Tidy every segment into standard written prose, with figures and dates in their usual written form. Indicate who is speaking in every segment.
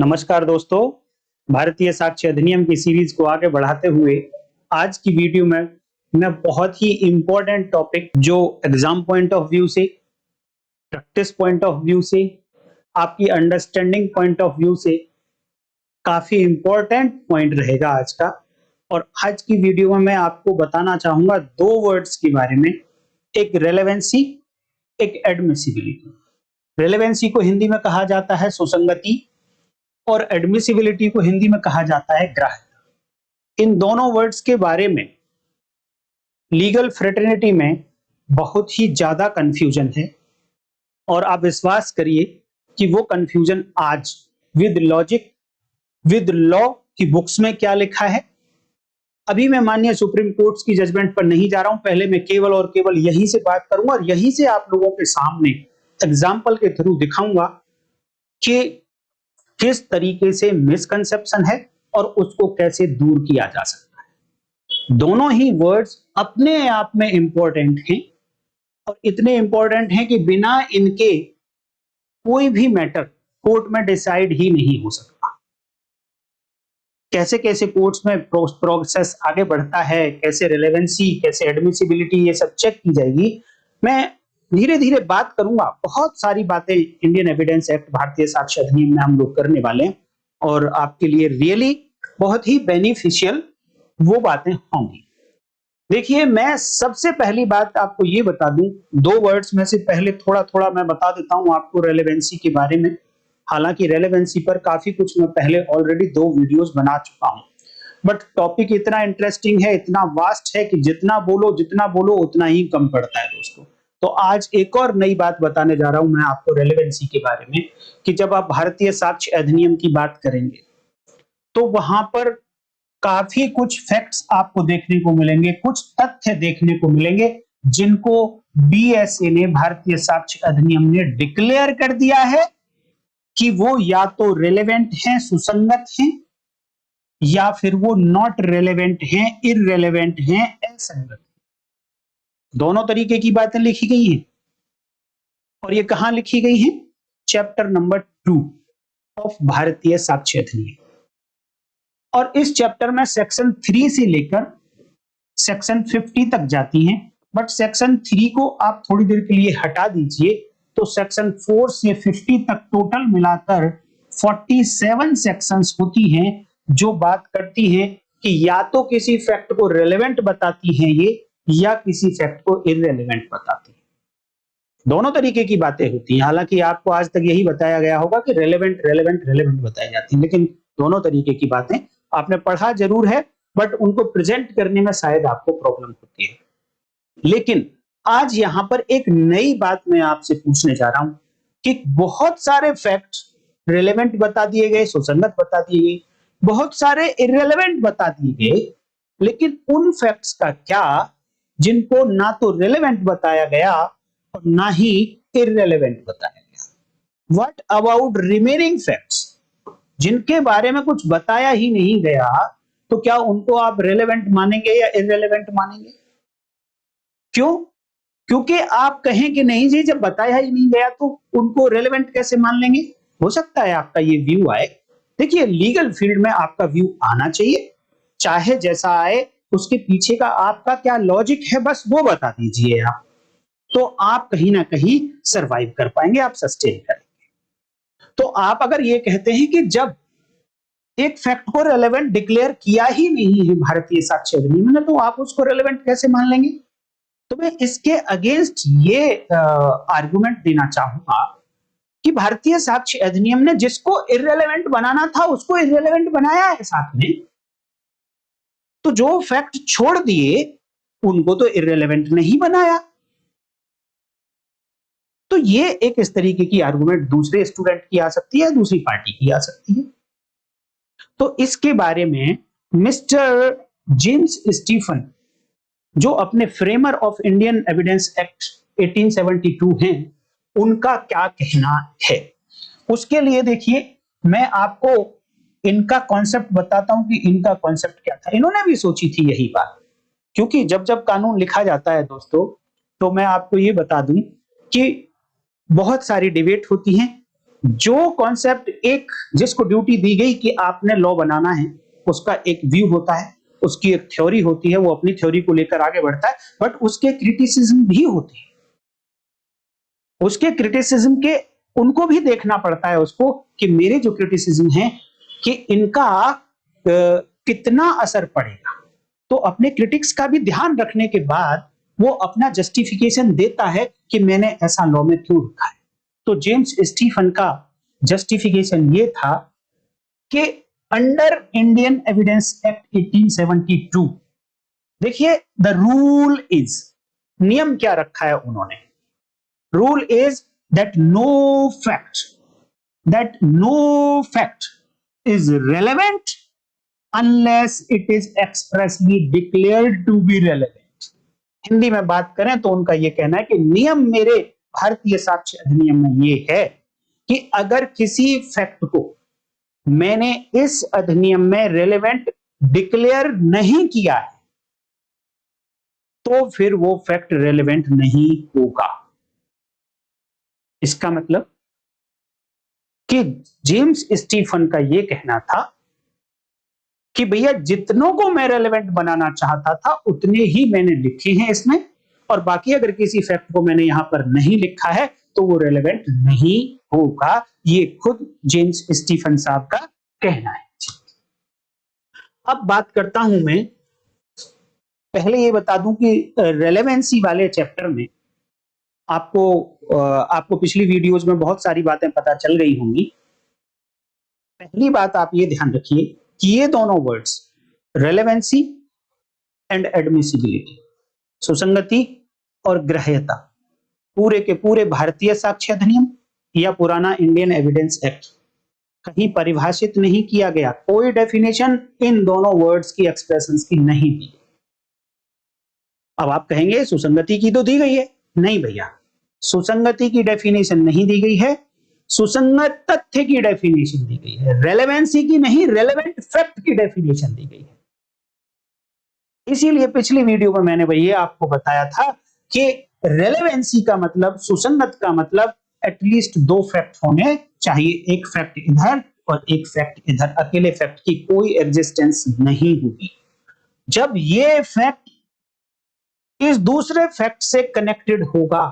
Speaker 1: नमस्कार दोस्तों, भारतीय साक्ष्य अधिनियम की सीरीज को आगे बढ़ाते हुए आज की वीडियो में मैं बहुत ही इम्पोर्टेंट टॉपिक जो एग्जाम पॉइंट ऑफ व्यू से, प्रैक्टिस पॉइंट ऑफ व्यू से, आपकी अंडरस्टैंडिंग पॉइंट ऑफ व्यू से काफी इम्पोर्टेंट पॉइंट रहेगा आज का। और आज की वीडियो में मैं आपको बताना चाहूंगा दो वर्ड्स के बारे में, एक रेलेवेंसी, एक एडमिसिबिलिटी। रेलेवेंसी को हिंदी में कहा जाता है सुसंगति और एडमिसिबिलिटी को हिंदी में कहा जाता है ग्राह्यता। इन दोनों वर्ड्स के बारे में लीगल फ्रेटर्निटी में बहुत ही ज्यादा कंफ्यूजन है और आप विश्वास करिए कि वो कंफ्यूजन आज विद लॉजिक, विद लॉ की बुक्स में क्या लिखा है। अभी मैं माननीय सुप्रीम कोर्ट की जजमेंट पर नहीं जा रहा हूं, पहले मैं केवल और केवल यहीं से बात करूंगा और यहीं से आप लोगों के सामने एग्जाम्पल के थ्रू दिखाऊंगा कि किस तरीके से मिसकंसेप्शन है और उसको कैसे दूर किया जा सकता है। दोनों ही वर्ड्स अपने आप में इंपॉर्टेंट हैं और इतने इंपॉर्टेंट हैं कि बिना इनके कोई भी मैटर कोर्ट में डिसाइड ही नहीं हो सकता। कैसे कैसे कोर्ट्स में प्रोसेस आगे बढ़ता है, कैसे रेलेवेंसी, कैसे एडमिसिबिलिटी, ये सब चेक की जाएगी। मैं धीरे धीरे बात करूंगा। बहुत सारी बातें इंडियन एविडेंस एक्ट, भारतीय साक्ष्य अधिनियम में हम लोग करने वाले हैं और आपके लिए रियली बहुत ही बेनिफिशियल वो बातें होंगी। देखिए, मैं सबसे पहली बात आपको ये बता दूं, दो वर्ड्स में से पहले थोड़ा थोड़ा मैं बता देता हूं आपको रेलेवेंसी के बारे में। हालांकि रेलेवेंसी पर काफी कुछ मैं पहले ऑलरेडी 2 वीडियोस बना चुका हूं, बट टॉपिक इतना इंटरेस्टिंग है, इतना वास्ट है कि जितना बोलो उतना ही कम पड़ता है दोस्तों। तो आज एक और नई बात बताने जा रहा हूं मैं आपको रेलेवेंसी के बारे में, कि जब आप भारतीय साक्ष्य अधिनियम की बात करेंगे तो वहां पर काफी कुछ फैक्ट्स आपको देखने को मिलेंगे, कुछ तथ्य देखने को मिलेंगे जिनको बीएसए ने, भारतीय साक्ष्य अधिनियम ने डिक्लेयर कर दिया है कि वो या तो रेलेवेंट हैं, सुसंगत हैं, या फिर वो नॉट रेलेवेंट हैं, इररेलेवेंट हैं, असंगत। दोनों तरीके की बातें लिखी गई हैं और ये कहां लिखी गई हैं? चैप्टर नंबर 2 ऑफ भारतीय साक्ष्य अधिनियम। और इस चैप्टर में सेक्शन 3 से लेकर सेक्शन 50 तक जाती हैं, बट सेक्शन 3 को आप थोड़ी देर के लिए हटा दीजिए तो सेक्शन 4 से 50 तक टोटल मिलाकर 47 सेक्शंस होती हैं जो बात करती हैं कि या तो किसी फैक्ट को रेलेवेंट बताती हैं ये, या किसी फैक्ट को इररेलेवेंट बताती है। दोनों तरीके की बातें होती हैं। हालांकि आपको आज तक यही बताया गया होगा कि रेलेवेंट रेलेवेंट रेलेवेंट बताई जाती है, लेकिन दोनों तरीके की बातें आपने पढ़ा जरूर है, बट उनको प्रेजेंट करने में शायद आपको प्रॉब्लम होती है। लेकिन आज यहां पर एक नई बात मैं आपसे पूछने जा रहा हूं कि बहुत सारे फैक्ट रेलेवेंट बता दिए गए, सुसंगत बता दिए गए, बहुत सारे इररेलेवेंट बता दिए गए, लेकिन उन फैक्ट्स का क्या जिनको ना तो रेलेवेंट बताया गया और ना ही इररेलेवेंट बताया गया? व्हाट अबाउट रिमेनिंग फैक्ट्स, जिनके बारे में कुछ बताया ही नहीं गया, तो क्या उनको आप रेलेवेंट मानेंगे या इररेलेवेंट मानेंगे? क्यों? क्योंकि आप कहें कि नहीं जी, जब बताया ही नहीं गया तो उनको रेलेवेंट कैसे मान लेंगे? हो सकता है आपका ये व्यू आए। देखिए, लीगल फील्ड में आपका व्यू आना चाहिए, चाहे जैसा आए, उसके पीछे का आपका क्या लॉजिक है बस वो बता दीजिए आप, तो आप कहीं ना कहीं सरवाइव कर पाएंगे, आप सस्टेन करेंगे। तो आप अगर ये कहते हैं कि जब एक फैक्ट को रेलेवेंट डिक्लेयर किया ही नहीं है भारतीय साक्ष्य अधिनियम ने, तो आप उसको रेलेवेंट कैसे मान लेंगे? तो मैं इसके अगेंस्ट ये आर्गुमेंट देना चाहूंगा कि भारतीय साक्ष्य अधिनियम ने जिसको इररेलेवेंट बनाना था उसको इररेलेवेंट बनाया है साथ में, तो जो फैक्ट छोड़ दिए उनको तो इररेलेवेंट नहीं बनाया। तो ये एक इस तरीके की आर्गुमेंट दूसरे स्टूडेंट की आ सकती है, दूसरी पार्टी की आ सकती है। तो इसके बारे में मिस्टर जेम्स स्टीफन, जो अपने framer of Indian evidence act 1872 हैं, उनका क्या कहना है उसके लिए देखिए मैं आपको इनका कॉन्सेप्ट बताता हूं कि इनका कॉन्सेप्ट क्या था। इन्होंने भी सोची थी यही बात, क्योंकि जब जब कानून लिखा जाता है दोस्तों, तो मैं आपको ये बता दूं कि बहुत सारी डिबेट होती हैं, जो कॉन्सेप्ट एक जिसको ड्यूटी दी गई कि आपने लॉ बनाना है, उसका एक व्यू होता है, उसकी एक थ्योरी होती है, वो अपनी थ्योरी को लेकर आगे बढ़ता है, बट उसके क्रिटिसिज्म भी होते हैं। उसके क्रिटिसिज्म के उनको भी देखना पड़ता है उसको कि मेरे जो क्रिटिसिज्म है कि इनका कितना असर पड़ेगा। तो अपने क्रिटिक्स का भी ध्यान रखने के बाद वो अपना जस्टिफिकेशन देता है कि मैंने ऐसा लॉ में क्यों रखा है। तो जेम्स स्टीफन का जस्टिफिकेशन ये था कि अंडर इंडियन एविडेंस एक्ट 1872, देखिए द रूल इज, नियम क्या रखा है उन्होंने, rule is that no fact is relevant unless it is expressly declared to be relevant। Hindi में बात करें तो उनका यह कहना है कि नियम मेरे भारतीय साक्ष्य अधिनियम में यह है कि अगर किसी फैक्ट को मैंने इस अधिनियम में रेलेवेंट डिक्लेयर नहीं किया है तो फिर वो फैक्ट रेलेवेंट नहीं होगा। इसका मतलब कि जेम्स स्टीफन का यह कहना था कि भैया जितनों को मैं रेलेवेंट बनाना चाहता था उतने ही मैंने लिखे हैं इसमें, और बाकी अगर किसी फैक्ट को मैंने यहां पर नहीं लिखा है तो वो रेलेवेंट नहीं होगा। ये खुद जेम्स स्टीफन साहब का कहना है। अब बात करता हूं मैं, पहले ये बता दूं कि रेलेवेंसी वाले चैप्टर में आपको पिछली वीडियोज में बहुत सारी बातें पता चल गई होंगी। पहली बात आप ये ध्यान रखिए कि ये दोनों वर्ड्स रेलेवेंसी एंड एडमिसिबिलिटी, सुसंगति और ग्राह्यता, पूरे के पूरे भारतीय साक्ष्य अधिनियम या पुराना इंडियन एविडेंस एक्ट कहीं परिभाषित नहीं किया गया, कोई डेफिनेशन इन दोनों वर्ड्स की एक्सप्रेशंस की नहीं दी। अब आप कहेंगे सुसंगति की तो दी गई है, नहीं भैया, सुसंगति की डेफिनेशन नहीं दी गई है, सुसंगत तथ्य की डेफिनेशन दी गई है, रेलेवेंसी की नहीं, रेलेवेंट फैक्ट की डेफिनेशन दी गई है। इसीलिए पिछली वीडियो में मैंने भैया आपको बताया था कि रेलेवेंसी का मतलब, सुसंगत का मतलब एटलीस्ट दो फैक्ट होने चाहिए, एक फैक्ट इधर और एक फैक्ट इधर, अकेले फैक्ट की कोई एग्जिस्टेंस नहीं होगी। जब ये फैक्ट इस दूसरे फैक्ट से कनेक्टेड होगा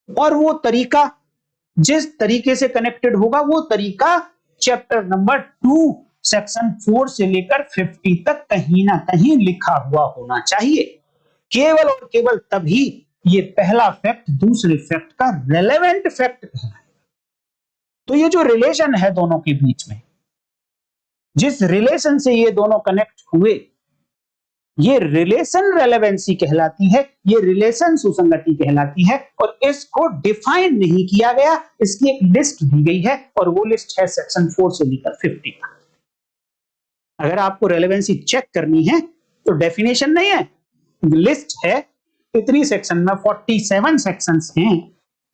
Speaker 1: और वो तरीका जिस तरीके से कनेक्टेड होगा वो तरीका चैप्टर नंबर 2 सेक्शन 4 से लेकर 50 तक कहीं ना कहीं लिखा हुआ होना चाहिए। केवल और केवल तभी ये पहला फैक्ट दूसरे फैक्ट का रेलेवेंट फैक्ट है। तो ये जो रिलेशन है दोनों के बीच में, जिस रिलेशन से ये दोनों कनेक्ट हुए, ये रिलेशन रेलेवेंसी कहलाती है, ये रिलेशन सुसंगति कहलाती है, और इसको डिफाइन नहीं किया गया, इसकी एक लिस्ट दी गई है और वो लिस्ट है सेक्शन 4 से लेकर 50 तक। अगर आपको रेलेवेंसी चेक करनी है तो डेफिनेशन नहीं है, लिस्ट है, इतनी सेक्शन में 47 सेक्शंस हैं,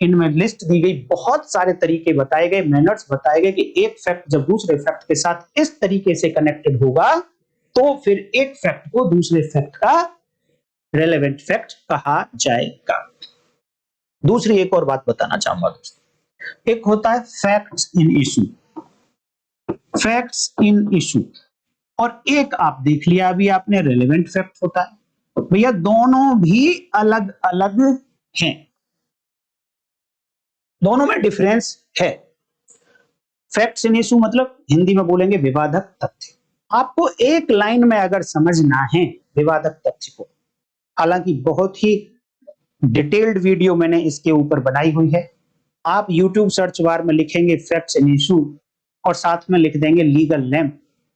Speaker 1: इनमें लिस्ट दी गई, बहुत सारे तरीके बताए गए, मैनर्स बताए गए कि एक फैक्ट जब दूसरे फैक्ट के साथ इस तरीके से कनेक्टेड होगा तो फिर एक फैक्ट को दूसरे फैक्ट का रेलेवेंट फैक्ट कहा जाएगा। दूसरी एक और बात बताना चाहूंगा दोस्तों, एक होता है facts in issue, facts in issue, और एक आप देख लिया अभी आपने रेलेवेंट फैक्ट होता है। भैया दोनों भी अलग अलग हैं, दोनों में डिफरेंस है। फैक्ट्स इन इशू मतलब हिंदी में बोलेंगे विवादक तथ्य। आपको एक लाइन में अगर समझना है विवादक तथ्य को, हालांकि बहुत ही डिटेल्ड वीडियो मैंने इसके ऊपर बनाई हुई है, आप YouTube सर्च बार में लिखेंगे फैक्ट्स इन इशू और साथ में लिख देंगे लीगल नेम,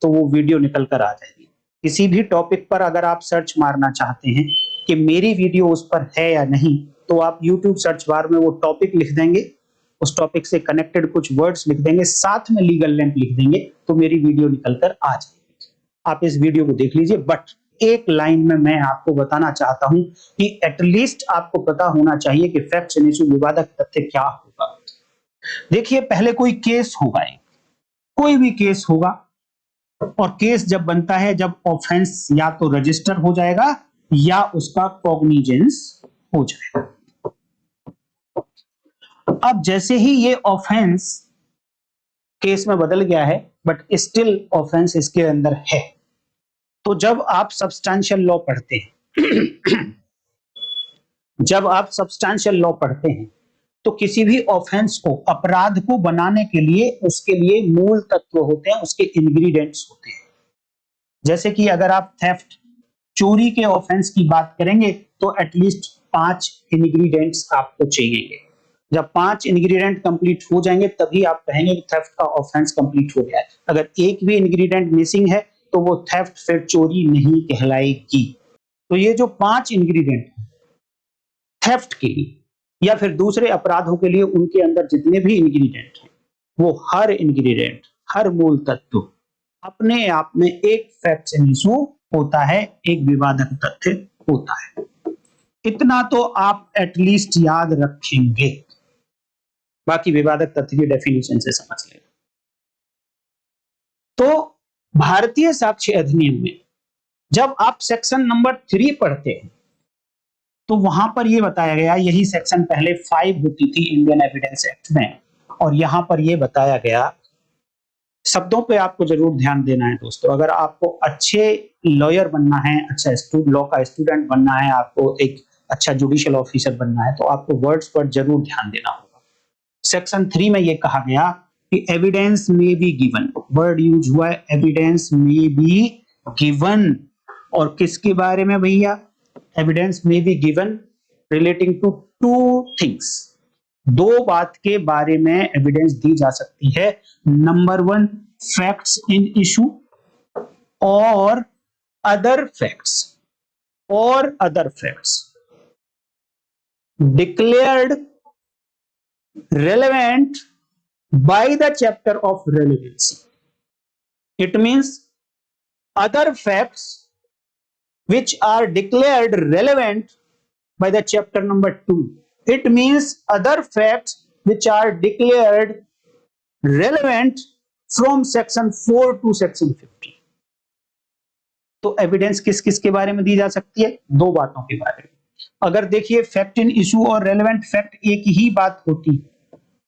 Speaker 1: तो वो वीडियो निकल कर आ जाएगी। किसी भी टॉपिक पर अगर आप सर्च मारना चाहते हैं कि मेरी वीडियो उस पर है या नहीं, तो आप YouTube सर्च बार में वो टॉपिक लिख देंगे, उस टॉपिक से कनेक्टेड कुछ वर्ड्स लिख देंगे, साथ में लीगल नेम लिख देंगे, तो मेरी वीडियो निकल कर आ जाएगी। आप इस वीडियो को देख लीजिए, बट एक लाइन में मैं आपको बताना चाहता हूं कि एटलीस्ट आपको पता होना चाहिए कि फैक्ट्स इन इशू विवादक तथ्य क्या होगा। देखिए पहले कोई केस होगा, कोई भी केस होगा, और केस जब बनता है, जब ऑफेंस या तो रजिस्टर हो जाएगा या उसका कॉग्निजेंस हो जाएगा। अब जैसे ही ये ऑफेंस केस में बदल गया है, बट स्टिल ऑफेंस इसके अंदर है। तो जब आप सब्सटेंशियल लॉ पढ़ते हैं जब आप सब्सटेंशियल लॉ पढ़ते हैं तो किसी भी ऑफेंस को, अपराध को बनाने के लिए उसके लिए मूल तत्व होते हैं, उसके इंग्रेडिएंट्स होते हैं। जैसे कि अगर आप थेफ्ट, चोरी के ऑफेंस की बात करेंगे तो एटलीस्ट 5 इंग्रेडिएंट्स आपको चाहिए। जब 5 इंग्रेडिएंट कंप्लीट हो जाएंगे तभी आप कहेंगे कि थेफ्ट का ऑफेंस कंप्लीट हो गया है। अगर एक भी इंग्रेडिएंट मिसिंग है तो वो थेफ्ट फिर चोरी नहीं कहलाएगी। तो ये जो 5 इंग्रेडिएंट थेफ्ट के लिए या फिर दूसरे अपराधों के लिए, उनके अंदर जितने भी इंग्रेडिएंट हैं, वो हर इंग्रेडिएंट, हर मूल तत्व अपने आप में एक फैक्ट इशू होता है, एक विवादक तथ्य होता है। इतना तो आप एटलीस्ट याद रखेंगे, बाकी विवादक तथ्य की डेफिनेशन से समझ लेना। तो भारतीय साक्ष्य अधिनियम में जब आप सेक्शन नंबर 3 पढ़ते हैं तो वहां पर यह बताया गया, यही सेक्शन पहले 5 होती थी इंडियन एविडेंस एक्ट में, और यहां पर यह बताया गया, शब्दों पे आपको जरूर ध्यान देना है दोस्तों। अगर आपको अच्छे लॉयर बनना है, अच्छा लॉ का स्टूडेंट बनना है, आपको एक अच्छा जुडिशियल ऑफिसर बनना है, तो आपको वर्ड्स पर जरूर ध्यान देना होगा। सेक्शन 3 में यह कहा गया कि evidence may be given, word use हुआ है एविडेंस में बी गिवन, और किसके बारे में भैया? Evidence may be given relating to 2 things, 2 बात के बारे में एविडेंस दी जा सकती है। नंबर 1, फैक्ट्स इन इशू और other facts, declared relevant by the chapter of relevancy. It means other facts which are declared relevant by the chapter number 2. It means other facts which are declared relevant from section 4 to section 50. तो evidence किस किस के बारे में दी जा सकती है? 2 बातों के बारे में। अगर देखिए फैक्ट इन इशू और रेलेवेंट फैक्ट एक ही बात होती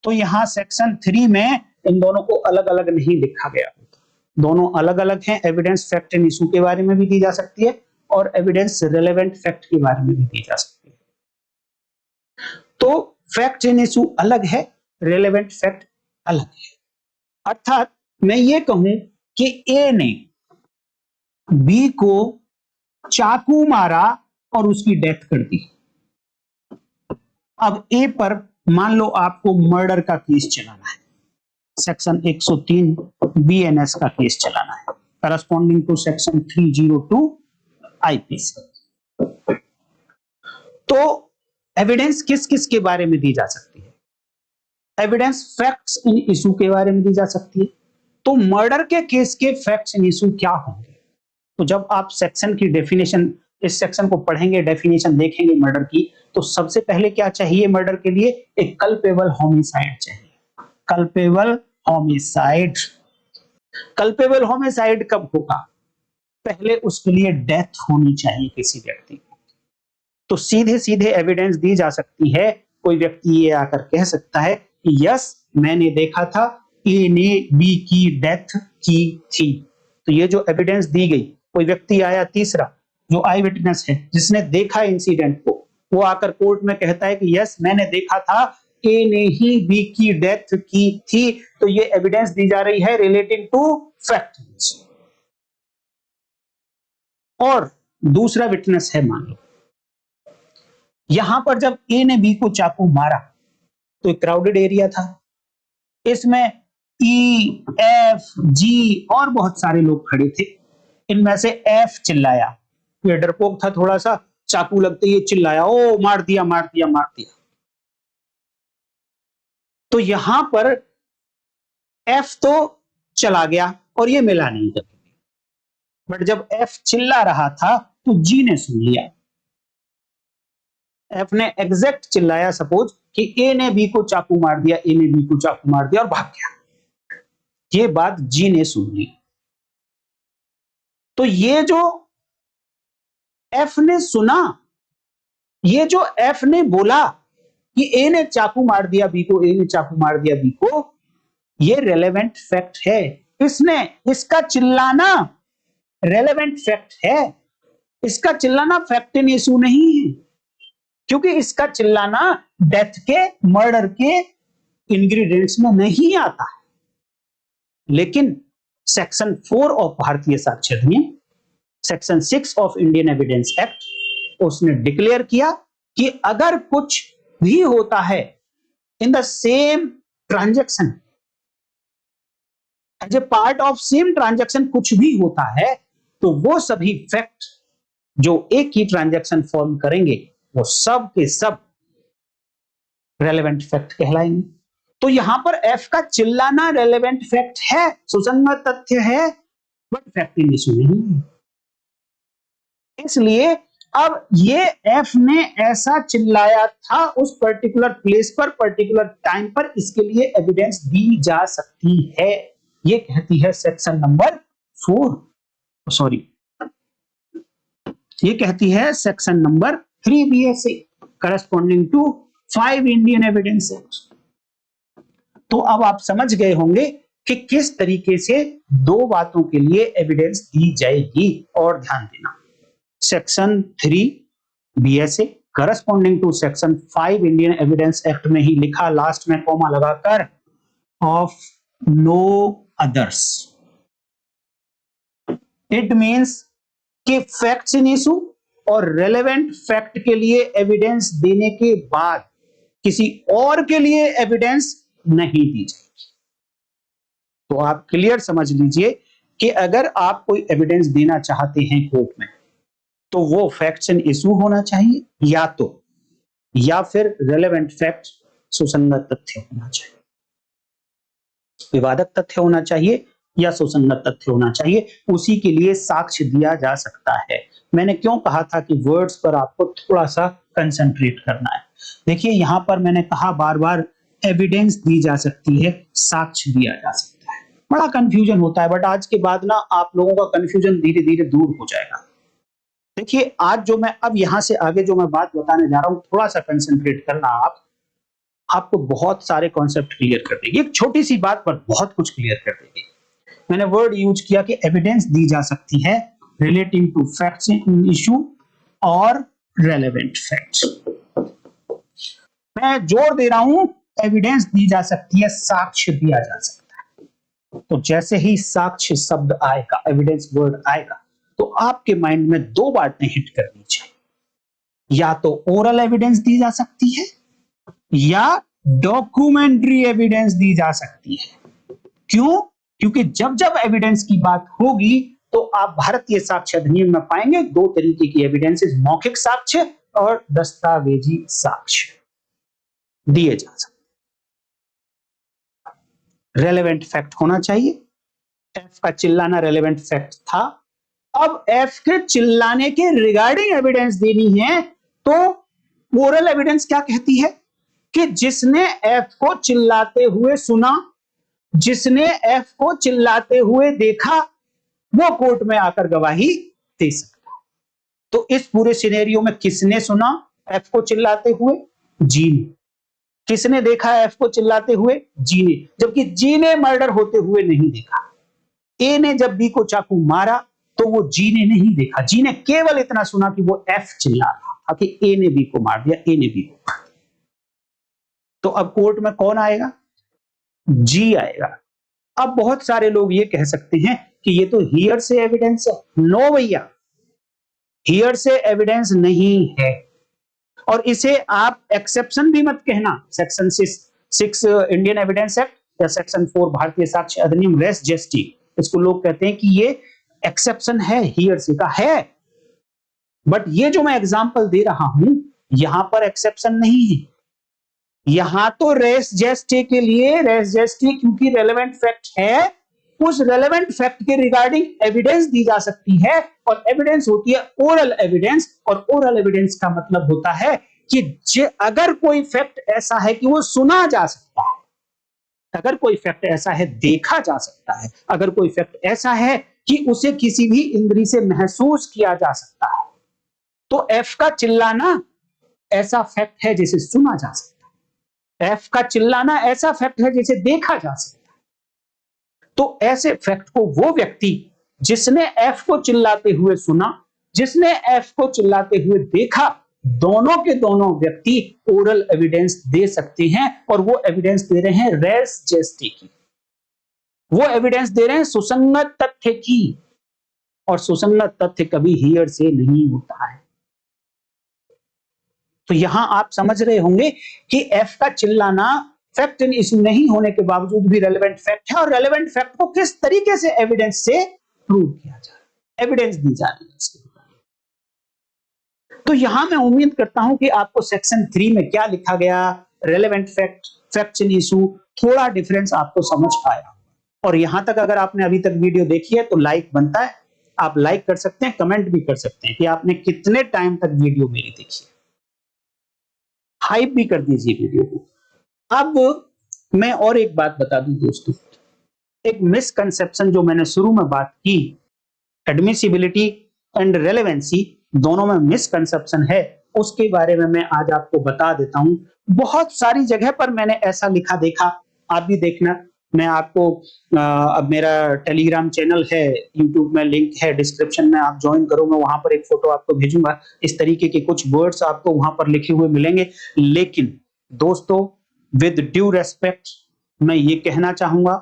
Speaker 1: तो यहां सेक्शन 3 में इन दोनों को अलग अलग नहीं लिखा गया होता। दोनों अलग अलग हैं। एविडेंस फैक्ट इन इशू के बारे में भी दी जा सकती है और एविडेंस रेलेवेंट फैक्ट के बारे में भी दी जा सकती है। तो फैक्ट इन इशू अलग है, रेलेवेंट फैक्ट अलग है। अर्थात मैं ये कहूं कि ए ने बी को चाकू मारा और उसकी डेथ कर दी। अब ए पर मान लो आपको मर्डर का केस चलाना है, सेक्शन 103 बीएनएस का केस चलाना है, करस्पॉन्डिंग टू सेक्शन 302 आईपीसी। तो एविडेंस किस किस के बारे में दी जा सकती है? एविडेंस फैक्ट्स इन इशू के बारे में दी जा सकती है। तो मर्डर के केस के फैक्ट्स इन इशू क्या होंगे? तो जब आप सेक्शन की डेफिनेशन, इस सेक्शन को पढ़ेंगे, डेफिनेशन देखेंगे मर्डर की, तो सबसे पहले क्या चाहिए मर्डर के लिए? एक कल्पेबल होमिसाइड चाहिए। Culpable homicide. कल्पेबल होमिसाइड कब होगा? पहले उसके लिए डेथ होनी चाहिए किसी व्यक्ति की। तो सीधे सीधे एविडेंस दी जा सकती है। कोई व्यक्ति ये आकर कह सकता है कि यस मैंने देखा था, ए ने बी की डेथ की थी। तो ये जो एविडेंस दी गई, कोई व्यक्ति आया तीसरा जो आई विटनेस है, जिसने देखा इंसिडेंट को, वो आकर कोर्ट में कहता है कि यस मैंने देखा था, ए ने ही बी की डेथ की थी। तो ये एविडेंस दी जा रही है रिलेटिंग टू फैक्ट। और दूसरा विटनेस है, मान लो यहां पर जब ए ने बी को चाकू मारा तो एक क्राउडेड एरिया था, इसमें ई, एफ, जी और बहुत सारे लोग खड़े थे। इनमें से एफ चिल्लाया, ये डरपोक था थोड़ा सा, चाकू लगते ही चिल्लाया, ओ मार दिया मार दिया मार दिया। तो यहां पर एफ तो चला गया और ये मिला नहीं कभी। बट जब एफ चिल्ला रहा था तो जी ने सुन लिया। एफ ने एग्जैक्ट चिल्लाया, सपोज कि ए ने बी को चाकू मार दिया, ए ने बी को चाकू मार दिया और भाग गया। ये बात जी ने सुन ली। तो ये जो एफ ने सुना, ये जो एफ ने बोला, कि ए ने चाकू मार दिया बी को, ए ने चाकू मार दिया बी को, ये रेलेवेंट फैक्ट है। इसने इसका चिल्लाना रेलेवेंट फैक्ट है, इसका चिल्लाना फैक्ट इन इशू नहीं है, क्योंकि इसका चिल्लाना डेथ के, मर्डर के इंग्रेडिएंट्स में नहीं आता है। लेकिन सेक्शन 4 ऑफ भारतीय साक्ष्य अधिनियम, section 6 of Indian evidence act, उसने डिक्लेयर किया कि अगर कुछ भी होता है in the same transaction, as a part of same transaction कुछ भी होता है, तो वो सभी फैक्ट जो एक ही ट्रांजैक्शन फॉर्म करेंगे वो सब के सब रेलेवेंट फैक्ट कहलाएंगे। तो यहां पर एफ का चिल्लाना रेलेवेंट फैक्ट है, सुसंगत तथ्य है, बट फैक्ट इन इशू नहीं है। इसलिए अब ये एफ ने ऐसा चिल्लाया था उस पर्टिकुलर प्लेस पर, पर्टिकुलर टाइम पर, इसके लिए एविडेंस दी जा सकती है। ये कहती है सेक्शन नंबर 4, सॉरी, ये कहती है section number 3 BSA corresponding to 5 Indian evidence act. तो अब आप समझ गए होंगे कि किस तरीके से दो बातों के लिए एविडेंस दी जाएगी। और ध्यान देना, section 3 BSA corresponding to section 5 Indian evidence act में ही लिखा, लास्ट में कॉमा लगाकर, of no others. It means कि फैक्ट्स इन इशू और रेलेवेंट फैक्ट के लिए एविडेंस देने के बाद किसी और के लिए एविडेंस नहीं दी जाएगी। तो आप क्लियर समझ लीजिए कि अगर आप कोई एविडेंस देना चाहते हैं कोर्ट में, तो वो फैक्ट्स इन इशू होना चाहिए, या फिर रेलेवेंट फैक्ट, सुसंगत तथ्य होना चाहिए, विवादक तथ्य होना चाहिए या सुसंगत तथ्य होना चाहिए। उसी के लिए साक्ष्य दिया जा सकता है। मैंने क्यों कहा था कि वर्ड्स पर आपको थोड़ा सा कंसंट्रेट करना है। देखिए यहां पर मैंने कहा बार बार एविडेंस दी जा सकती है, साक्ष्य दिया जा सकता है। बड़ा कंफ्यूजन होता है, बट आज के बाद ना आप लोगों का कंफ्यूजन धीरे धीरे दूर हो जाएगा। देखिए आज जो मैं अब यहां से आगे जो मैं बात बताने जा रहा हूं, थोड़ा सा कंसंट्रेट करना, आपको बहुत सारे कॉन्सेप्ट क्लियर कर देगी। एक छोटी सी बात पर बहुत कुछ क्लियर कर देगी। मैंने वर्ड यूज किया कि एविडेंस दी जा सकती है relating to facts in issue और रेलेवेंट फैक्ट्स। मैं जोर दे रहा हूं, एविडेंस दी जा सकती है, साक्ष्य दिया जा सकता है। तो जैसे ही साक्ष्य शब्द आएगा, एविडेंस वर्ड आएगा, तो आपके माइंड में दो बातें हिट करनी चाहिए, या तो ओरल एविडेंस दी जा सकती है या डॉक्यूमेंट्री एविडेंस दी जा सकती है। क्यों? क्योंकि जब जब एविडेंस की बात होगी तो आप भारतीय साक्ष्य अधिनियम में पाएंगे दो तरीके की एविडेंसेस, मौखिक साक्ष्य और दस्तावेजी साक्ष्य दिए जा सकते। रेलेवेंट फैक्ट होना चाहिए। एफ का चिल्लाना रेलेवेंट फैक्ट था। अब एफ के चिल्लाने के रिगार्डिंग एविडेंस देनी है, तो ओरल एविडेंस क्या कहती है कि जिसने एफ को चिल्लाते हुए सुना, जिसने एफ को चिल्लाते हुए देखा, वो कोर्ट में आकर गवाही दे सकता है। तो इस पूरे सिनेरियो में किसने सुना एफ को चिल्लाते हुए? जी ने। किसने देखा एफ को चिल्लाते हुए? जी ने। जबकि जी ने मर्डर होते हुए नहीं देखा। ए ने जब बी को चाकू मारा तो वो जी ने नहीं देखा। जी ने केवल इतना सुना कि वो एफ चिल्ला रहा था कि ए ने बी को मार दिया, ए ने बी को मार दिया। तो अब कोर्ट में कौन आएगा? जी आएगा। अब बहुत सारे लोग ये कह सकते हैं कि ये तो हियर से एविडेंस है। नो भैया, हियर से एविडेंस नहीं है, और इसे आप एक्सेप्शन भी मत कहना। सेक्शन 6 इंडियन एविडेंस एक्ट या सेक्शन 4 भारतीय साक्ष्य अधिनियम रेस जेस्टी, इसको लोग कहते हैं कि ये एक्सेप्शन है, हियर से का है। बट ये जो मैं एग्जांपल दे रहा हूं, यहां पर एक्सेप्शन नहीं है। यहां तो रेस जेस्टी के लिए, रेस जेस्टी क्योंकि रेलेवेंट फैक्ट है, उस रेलेवेंट फैक्ट के रिगार्डिंग एविडेंस दी जा सकती है, और एविडेंस होती है ओरल एविडेंस। और ओरल एविडेंस का मतलब होता है कि अगर कोई फैक्ट ऐसा है कि वो सुना जा सकता है, अगर कोई फैक्ट ऐसा है देखा जा सकता है, अगर कोई फैक्ट ऐसा है कि उसे किसी भी इंद्री से महसूस किया जा सकता है, तो एफ का चिल्लाना ऐसा फैक्ट है जिसे सुना जा सकता है। एफ का चिल्लाना ऐसा फैक्ट है जिसे देखा जा सकता है। तो ऐसे फैक्ट को वो व्यक्ति जिसने एफ को चिल्लाते हुए सुना, जिसने एफ को चिल्लाते हुए देखा, दोनों के दोनों व्यक्ति ओरल एविडेंस दे सकते हैं, और वो एविडेंस दे रहे हैं रेस जेस्टी की, वो एविडेंस दे रहे हैं सुसंगत तथ्य की, और सुसंगत तथ्य कभी हियर से नहीं होता है। तो यहां आप समझ रहे होंगे कि एफ का चिल्लाना फैक्ट इन इशू नहीं होने के बावजूद भी रेलेवेंट फैक्ट है, और रेलेवेंट फैक्ट को किस तरीके से एविडेंस से प्रूव किया जा रहा है, एविडेंस दी जा रही है इसके। तो यहां मैं उम्मीद करता हूं कि आपको सेक्शन 3 में क्या लिखा गया, relevant fact, facts in issue, थोड़ा डिफरेंस आपको समझ पाया। और यहां तक अगर आपने अभी तक वीडियो देखी है तो लाइक बनता है, आप लाइक कर सकते हैं, कमेंट भी कर सकते हैं कि आपने कितने टाइम तक वीडियो मेरी देखी है, हाइप भी कर दीजिए वीडियो को। अब मैं और एक बात बता दूं दोस्तों, एक मिसकंसेप्शन जो मैंने शुरू में बात की, एडमिसिबिलिटी एंड रेलेवेंसी दोनों में मिसकंसेप्शन है, उसके बारे में मैं आज आपको बता देता हूं। बहुत सारी जगह पर मैंने ऐसा लिखा देखा, आप भी देखना। मैं आपको अब मेरा टेलीग्राम चैनल है, यूट्यूब में लिंक है डिस्क्रिप्शन में, आप ज्वाइन करो, मैं वहां पर एक फोटो आपको भेजूंगा, इस तरीके के कुछ वर्ड्स आपको वहां पर लिखे हुए मिलेंगे। लेकिन दोस्तों, विद ड्यू रेस्पेक्ट मैं ये कहना चाहूंगा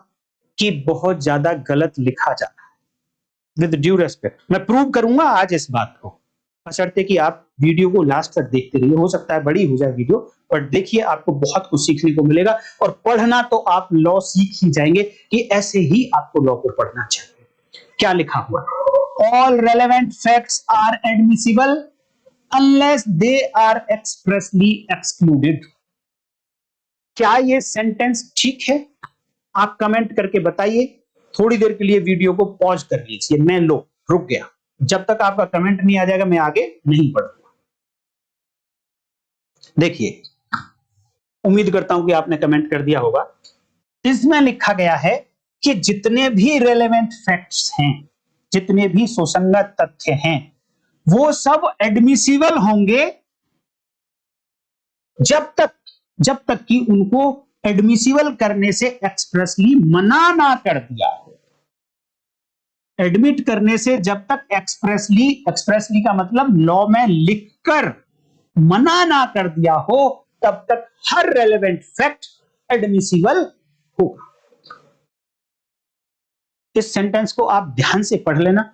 Speaker 1: कि बहुत ज्यादा गलत लिखा जाता है। विद ड्यू रेस्पेक्ट मैं प्रूव करूंगा आज इस बात को, बशर्ते कि आप वीडियो को लास्ट तक देखते रहिए। हो सकता है बड़ी हो जाए वीडियो, पर देखिए आपको बहुत कुछ सीखने को मिलेगा, और पढ़ना तो आप लॉ सीख ही जाएंगे कि ऐसे ही आपको लॉ को पढ़ना चाहिए। क्या लिखा हुआ, all relevant facts are admissible unless they are expressly excluded. क्या ये सेंटेंस ठीक है? आप कमेंट करके बताइए। थोड़ी देर के लिए वीडियो को पॉज कर लीजिए, मैं रुक गया, जब तक आपका कमेंट नहीं आ जाएगा मैं आगे नहीं पढ़ूंगा। देखिए, उम्मीद करता हूं कि आपने कमेंट कर दिया होगा। इसमें लिखा गया है कि जितने भी रेलेवेंट फैक्ट्स हैं, जितने भी सुसंगत तथ्य हैं, वो सब एडमिसिबल होंगे जब तक कि उनको एडमिसिबल करने से एक्सप्रेसली मना ना कर दिया हो। एडमिट करने से जब तक एक्सप्रेसली का मतलब लॉ में लिखकर मना ना कर दिया हो, तब तक हर रेलेवेंट फैक्ट एडमिसिबल होगा। इस सेंटेंस को आप ध्यान से पढ़ लेना,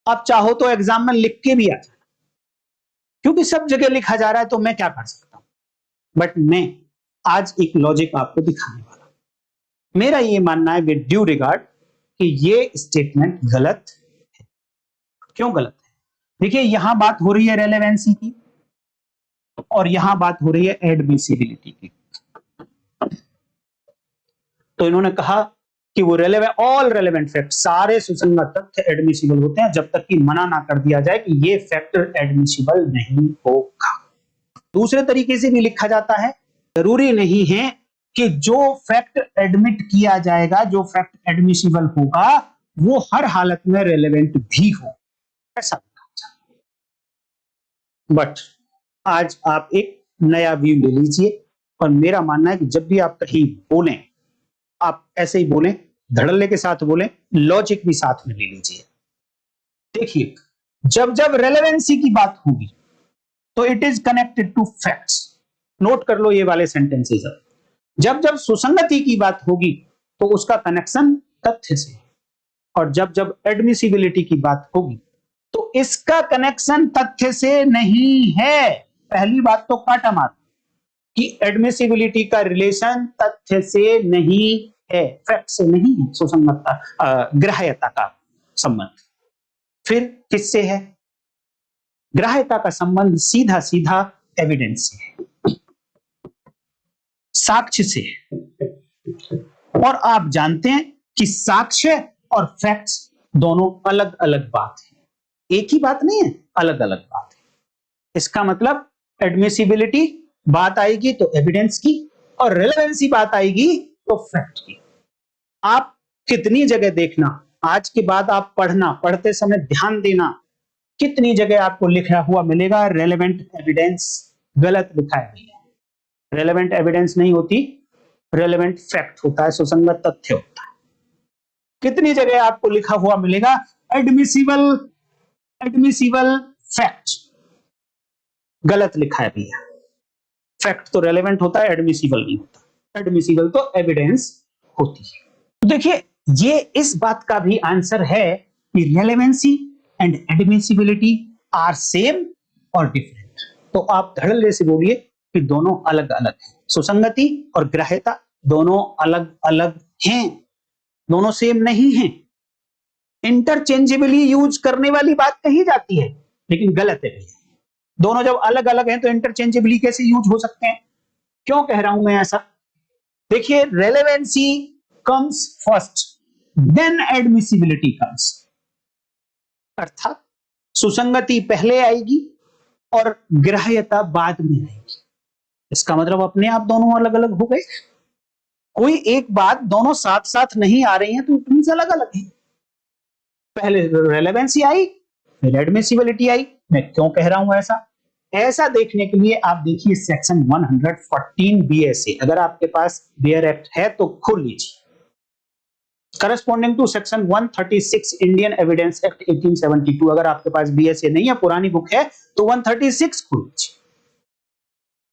Speaker 1: आप चाहो तो एग्जाम में लिख के भी आ जाना, क्योंकि सब जगह लिखा जा रहा है तो मैं क्या कर सकता हूं। बट मैं आज एक लॉजिक आपको दिखाने वाला हूं। मेरा ये मानना है विद ड्यू रिगार्ड कि ये स्टेटमेंट गलत है। क्यों गलत है? देखिए, यहां बात हो रही है रेलेवेंसी की, और यहां बात हो रही है एडमिसिबिलिटी की। तो इन्होंने कहा कि वो ऑल रेलेवेंट फैक्ट, सारे सुसंगत तथ्य एडमिसिबल होते हैं जब तक कि मना ना कर दिया जाए कि ये फैक्टर एडमिसिबल नहीं होगा। दूसरे तरीके से भी लिखा जाता है, जरूरी नहीं है कि जो फैक्ट एडमिट किया जाएगा, जो फैक्ट एडमिसिबल होगा, वो हर हालत में रेलेवेंट भी हो, ऐसा लिखा जाए। बट आज आप एक नया व्यू ले लीजिए, और मेरा मानना है कि जब भी आप कहीं बोलें, आप ऐसे ही बोलें, धड़ल्ले के साथ बोलें, लॉजिक भी साथ में ले लीजिए। देखिए, जब जब रेलेवेंसी की बात होगी तो it is connected to facts. Note कर लो ये वाले सेंटेंसेस। जब जब सुसंगति की बात होगी तो उसका कनेक्शन तथ्य से, और जब जब एडमिसिबिलिटी की बात होगी तो इसका कनेक्शन तथ्य से नहीं है। पहली बात तो काटा मार कि एडमिसिबिलिटी का रिलेशन तथ्य से नहीं है, फैक्ट से नहीं है, सुसंगतता ग्राह्यता का संबंध। फिर किससे है? ग्राह्यता का संबंध सीधा सीधा एविडेंस से है, साक्ष्य से है। और आप जानते हैं कि साक्ष्य और फैक्ट्स दोनों अलग अलग बात है, एक ही बात नहीं है, अलग अलग बात है। इसका मतलब एडमिसिबिलिटी बात आएगी तो एविडेंस की, और रेलेवेंसी बात आएगी तो फैक्ट की। आप कितनी जगह देखना, आज के बाद आप पढ़ना, पढ़ते समय ध्यान देना, कितनी जगह आपको लिखा हुआ मिलेगा रेलेवेंट एविडेंस, गलत लिखा है। रेलेवेंट एविडेंस नहीं होती, रेलेवेंट फैक्ट होता है, सुसंगत तथ्य होता है। कितनी जगह आपको लिखा हुआ मिलेगा एडमिसिबल, एडमिसिबल फैक्ट, गलत लिखा है भैया। फैक्ट तो रेलेवेंट होता है, एडमिसिबल नहीं होता। एडमिसिबल तो एविडेंस होती है। तो देखिए, ये इस बात का भी आंसर है कि relevancy and admissibility are same और डिफरेंट। तो आप धड़ल्ले से बोलिए कि दोनों अलग अलग हैं। सुसंगति और ग्राह्यता दोनों अलग अलग हैं, दोनों सेम नहीं हैं। इंटरचेंजेबली यूज करने वाली बात कही जाती है, लेकिन गलत है भैया। दोनों जब अलग अलग हैं तो इंटरचेंजेबली कैसे यूज हो सकते हैं? क्यों कह रहा हूं मैं ऐसा? देखिए, relevancy comes first, then admissibility comes. अर्थात सुसंगति पहले आएगी और ग्राह्यता बाद में आएगी। इसका मतलब अपने आप दोनों अलग अलग हो गए। कोई एक बात दोनों साथ साथ नहीं आ रही है तो इट मींस अलग अलग है। पहले रेलेवेंसी आई, फिर एडमिसिबिलिटी आई। मैं क्यों कह रहा हूं ऐसा? ऐसा देखने के लिए आप देखिए सेक्शन 114 बीएसए, अगर आपके पास बेयर एक्ट है तो खोल लीजिए। Corresponding to section 136 Indian evidence act 1872, अगर आपके पास बीएसए नहीं है, पुरानी बुक है, तो 136 खोल लीजिए।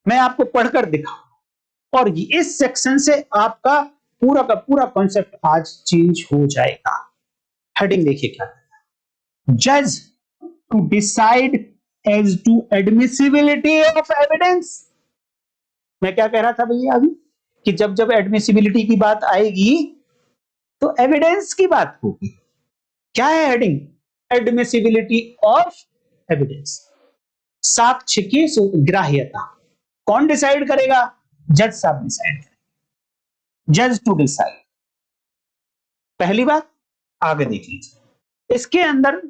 Speaker 1: मैं आपको पढ़कर दिखाऊं और इस सेक्शन से आपका पूरा का पूरा कॉन्सेप्ट आज चेंज हो जाएगा। हेडिंग देखिए क्या है, जज to decide as to admissibility of evidence. मैं क्या कह रहा था भैया अभी, कि जब जब एडमिसिबिलिटी की बात आएगी तो एविडेंस की बात होगी। क्या है हेडिंग? एडमिसिबिलिटी ऑफ एविडेंस, साक्ष्य की ग्राह्यता। कौन डिसाइड करेगा? जज साहब डिसाइड करेंगे। जज टू डिसाइड। पहली बात, आगे देख लीजिए, इसके अंदर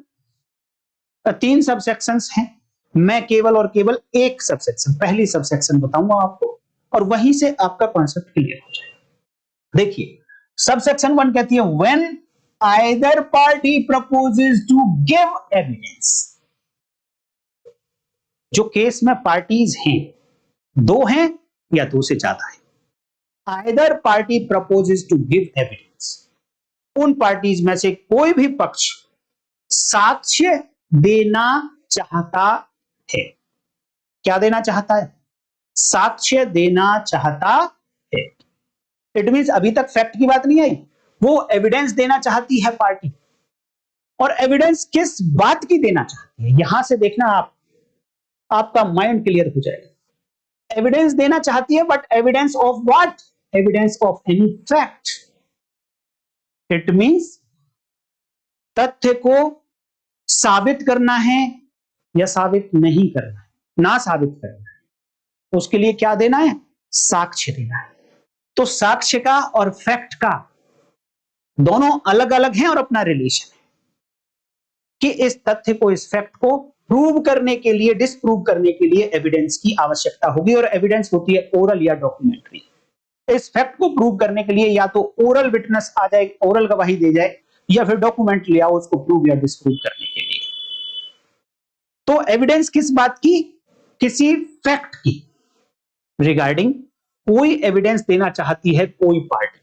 Speaker 1: 3 सबसेक्शंस हैं। मैं केवल और केवल एक सबसेक्शन, पहली सबसेक्शन बताऊंगा आपको और वहीं से आपका कॉन्सेप्ट क्लियर हो जाएगा। देखिए, सबसेक्शन 1 कहती है when either party proposes to give evidence. जो केस में पार्टीज हैं, 2 हैं या 2 से ज्यादा है, either party proposes to give evidence, उन पार्टीज में से कोई भी पक्ष साक्ष्य देना चाहता है। क्या देना चाहता है? साक्ष्य देना चाहता है। इट मींस अभी तक फैक्ट की बात नहीं आई, वो एविडेंस देना चाहती है पार्टी। और एविडेंस किस बात की देना चाहती है, यहां से देखना आप, आपका माइंड क्लियर हो जाएगा। एविडेंस देना चाहती है, but evidence of what? Evidence of any fact. It means तथ्य को साबित करना है या साबित नहीं करना है, ना साबित करना है, उसके लिए क्या देना है? साक्ष्य देना है। तो साक्ष्य का और फैक्ट का दोनों अलग अलग हैं और अपना रिलेशन है कि इस तथ्य को, इस फैक्ट को प्रूव करने के लिए, डिसप्रूव करने के लिए एविडेंस की आवश्यकता होगी। और एविडेंस होती है ओरल या डॉक्यूमेंट्री। इस फैक्ट को प्रूव करने के लिए या तो ओरल विटनेस आ जाए, ओरल गवाही दे जाए, या फिर डॉक्यूमेंट ले आओ उसको प्रूव या डिसप्रूव करने के लिए। तो एविडेंस किस बात की? किसी फैक्ट की रिगार्डिंग कोई एविडेंस देना चाहती है कोई पार्टी,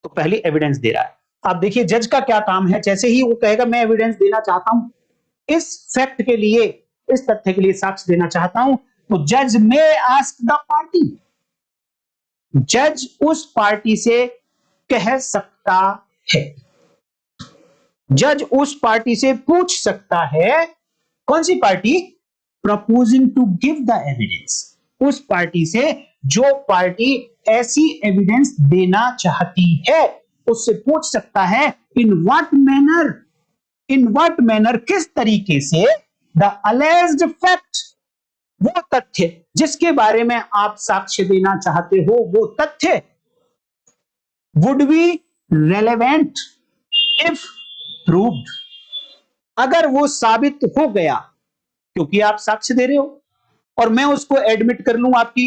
Speaker 1: तो पहली एविडेंस दे रहा है। आप देखिए जज का क्या काम है, जैसे ही वो कहेगा मैं एविडेंस देना चाहता हूं, इस फैक्ट के लिए, इस तथ्य के लिए साक्ष्य देना चाहता हूं, तो जज में आस्क द पार्टी, जज उस पार्टी से कह सकता है, जज उस पार्टी से पूछ सकता है। कौन सी party? Proposing to give the evidence, उस पार्टी से जो पार्टी ऐसी एविडेंस देना चाहती है, उससे पूछ सकता है in what manner, in what manner, किस तरीके से, द अलेज्ड फैक्ट, वो तथ्य जिसके बारे में आप साक्ष्य देना चाहते हो, वो तथ्य would be relevant if proved, अगर वो साबित हो गया, क्योंकि आप साक्ष्य दे रहे हो और मैं उसको एडमिट कर लूं आपकी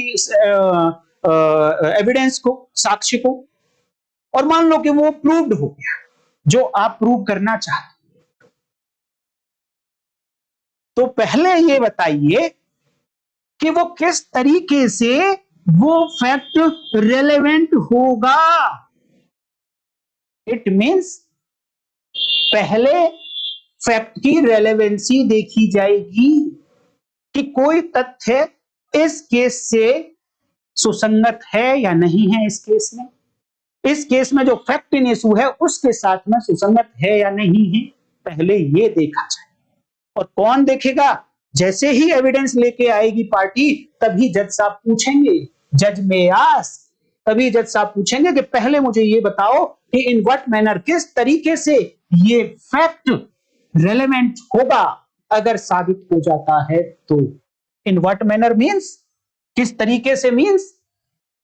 Speaker 1: एविडेंस को, साक्ष्य को, और मान लो कि वो प्रूव्ड हो गया जो आप प्रूव करना चाहते, तो पहले ये बताइए कि वो किस तरीके से वो फैक्ट रेलेवेंट होगा। इट मीन्स पहले फैक्ट की रेलेवेंसी देखी जाएगी कि कोई तथ्य इस केस से सुसंगत है या नहीं है। इस केस में जो फैक्ट इन इशू है उसके साथ में सुसंगत है या नहीं है, पहले ये देखा जाए। और कौन देखेगा? जैसे ही एविडेंस लेके आएगी पार्टी, तभी जज साहब पूछेंगे, जज में आस्क, तभी जज साहब पूछेंगे कि पहले मुझे ये बताओ कि इन व्हाट मैनर, किस तरीके से ये फैक्ट रेलेवेंट होगा अगर साबित हो जाता है तो। इन व्हाट मैनर मीन्स किस तरीके से, मीन्स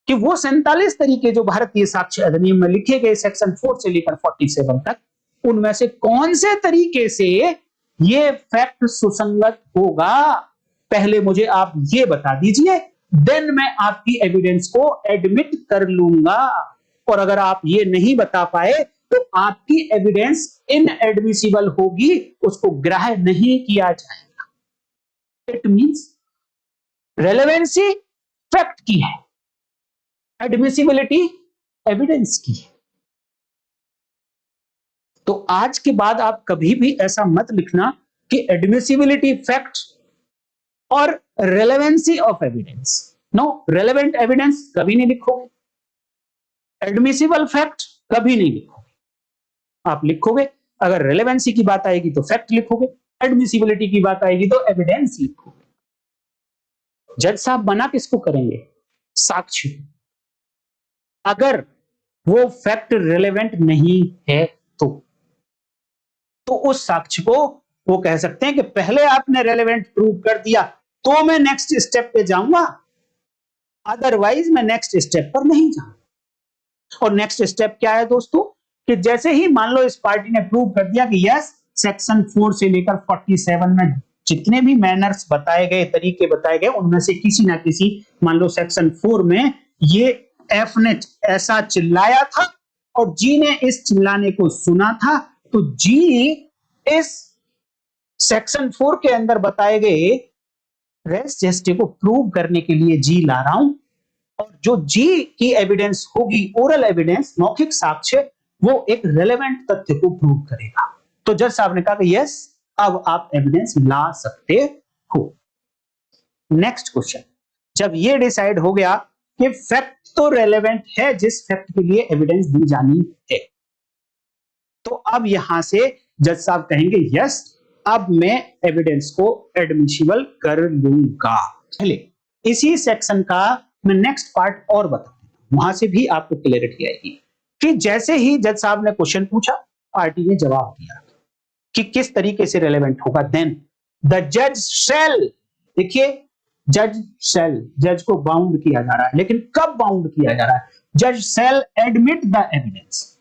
Speaker 1: कि वो 47 तरीके जो भारतीय साक्ष्य अधिनियम में लिखे गए सेक्शन 4 से लेकर 47 तक, उनमें से कौन से तरीके से ये फैक्ट सुसंगत होगा, पहले मुझे आप ये बता दीजिए, देन मैं आपकी एविडेंस को एडमिट कर लूंगा। और अगर आप ये नहीं बता पाए तो आपकी एविडेंस इनएडमिसिबल होगी, उसको ग्राह्य नहीं किया जाएगा। इट मींस रेलेवेंसी फैक्ट की है, एडमिसिबिलिटी एविडेंस की है। तो आज के बाद आप कभी भी ऐसा मत लिखना कि एडमिसिबिलिटी फैक्ट और relevancy of evidence. No, relevant evidence कभी नहीं लिखोगे, एडमिसिबल फैक्ट कभी नहीं लिखोगे। आप लिखोगे, अगर रेलेवेंसी की बात आएगी तो फैक्ट लिखोगे, एडमिसिबिलिटी की बात आएगी तो एविडेंस लिखोगे। जज साहब मना किसको करेंगे? साक्ष्य। अगर वो फैक्ट रिलेवेंट नहीं है तो उस साक्ष्य को वो कह सकते हैं कि पहले आपने रेलेवेंट प्रूव कर दिया तो मैं नेक्स्ट स्टेप पे जाऊंगा, अदरवाइज मैं नेक्स्ट स्टेप पर नहीं जाऊंगा। और नेक्स्ट स्टेप क्या है दोस्तों? कि जैसे ही मान लो इस पार्टी ने प्रूव कर दिया कि यस, सेक्शन 4 से लेकर 47 में जितने भी मैनर्स बताए गए, तरीके बताए गए, उनमें से किसी ना किसी, मान लो सेक्शन 4 में ये एफ ने ऐसा चिल्लाया था और जी ने इस चिल्लाने को सुना था, तो जी इस सेक्शन 4 के अंदर बताए गए रेस जेस्टे को प्रूव करने के लिए जी ला रहा हूं, और जो जी की एविडेंस होगी, ओरल एविडेंस, मौखिक साक्ष्य, वो एक रेलेवेंट तथ्य को प्रूव करेगा। तो जज साहब ने कहा कि यस, अब आप एविडेंस ला सकते हो। नेक्स्ट क्वेश्चन, जब ये डिसाइड हो गया कि फैक्ट तो रेलेवेंट है जिस फैक्ट के लिए एविडेंस दी जानी है, तो अब यहां से जज साहब कहेंगे यस, अब मैं एविडेंस को एडमिसिबल कर लूंगा। चलिए, इसी सेक्शन का मैं नेक्स्ट पार्ट और बता देता हूं, वहां से भी आपको क्लैरिटी आएगी कि जैसे ही जज साहब ने क्वेश्चन पूछा, पार्टी ने जवाब दिया कि किस तरीके से रेलेवेंट होगा, देन द जज शैल, देखिए जज शैल, जज को बाउंड किया जा रहा है, लेकिन कब बाउंड किया जा रहा है? जज शैल एडमिट द एविडेंस।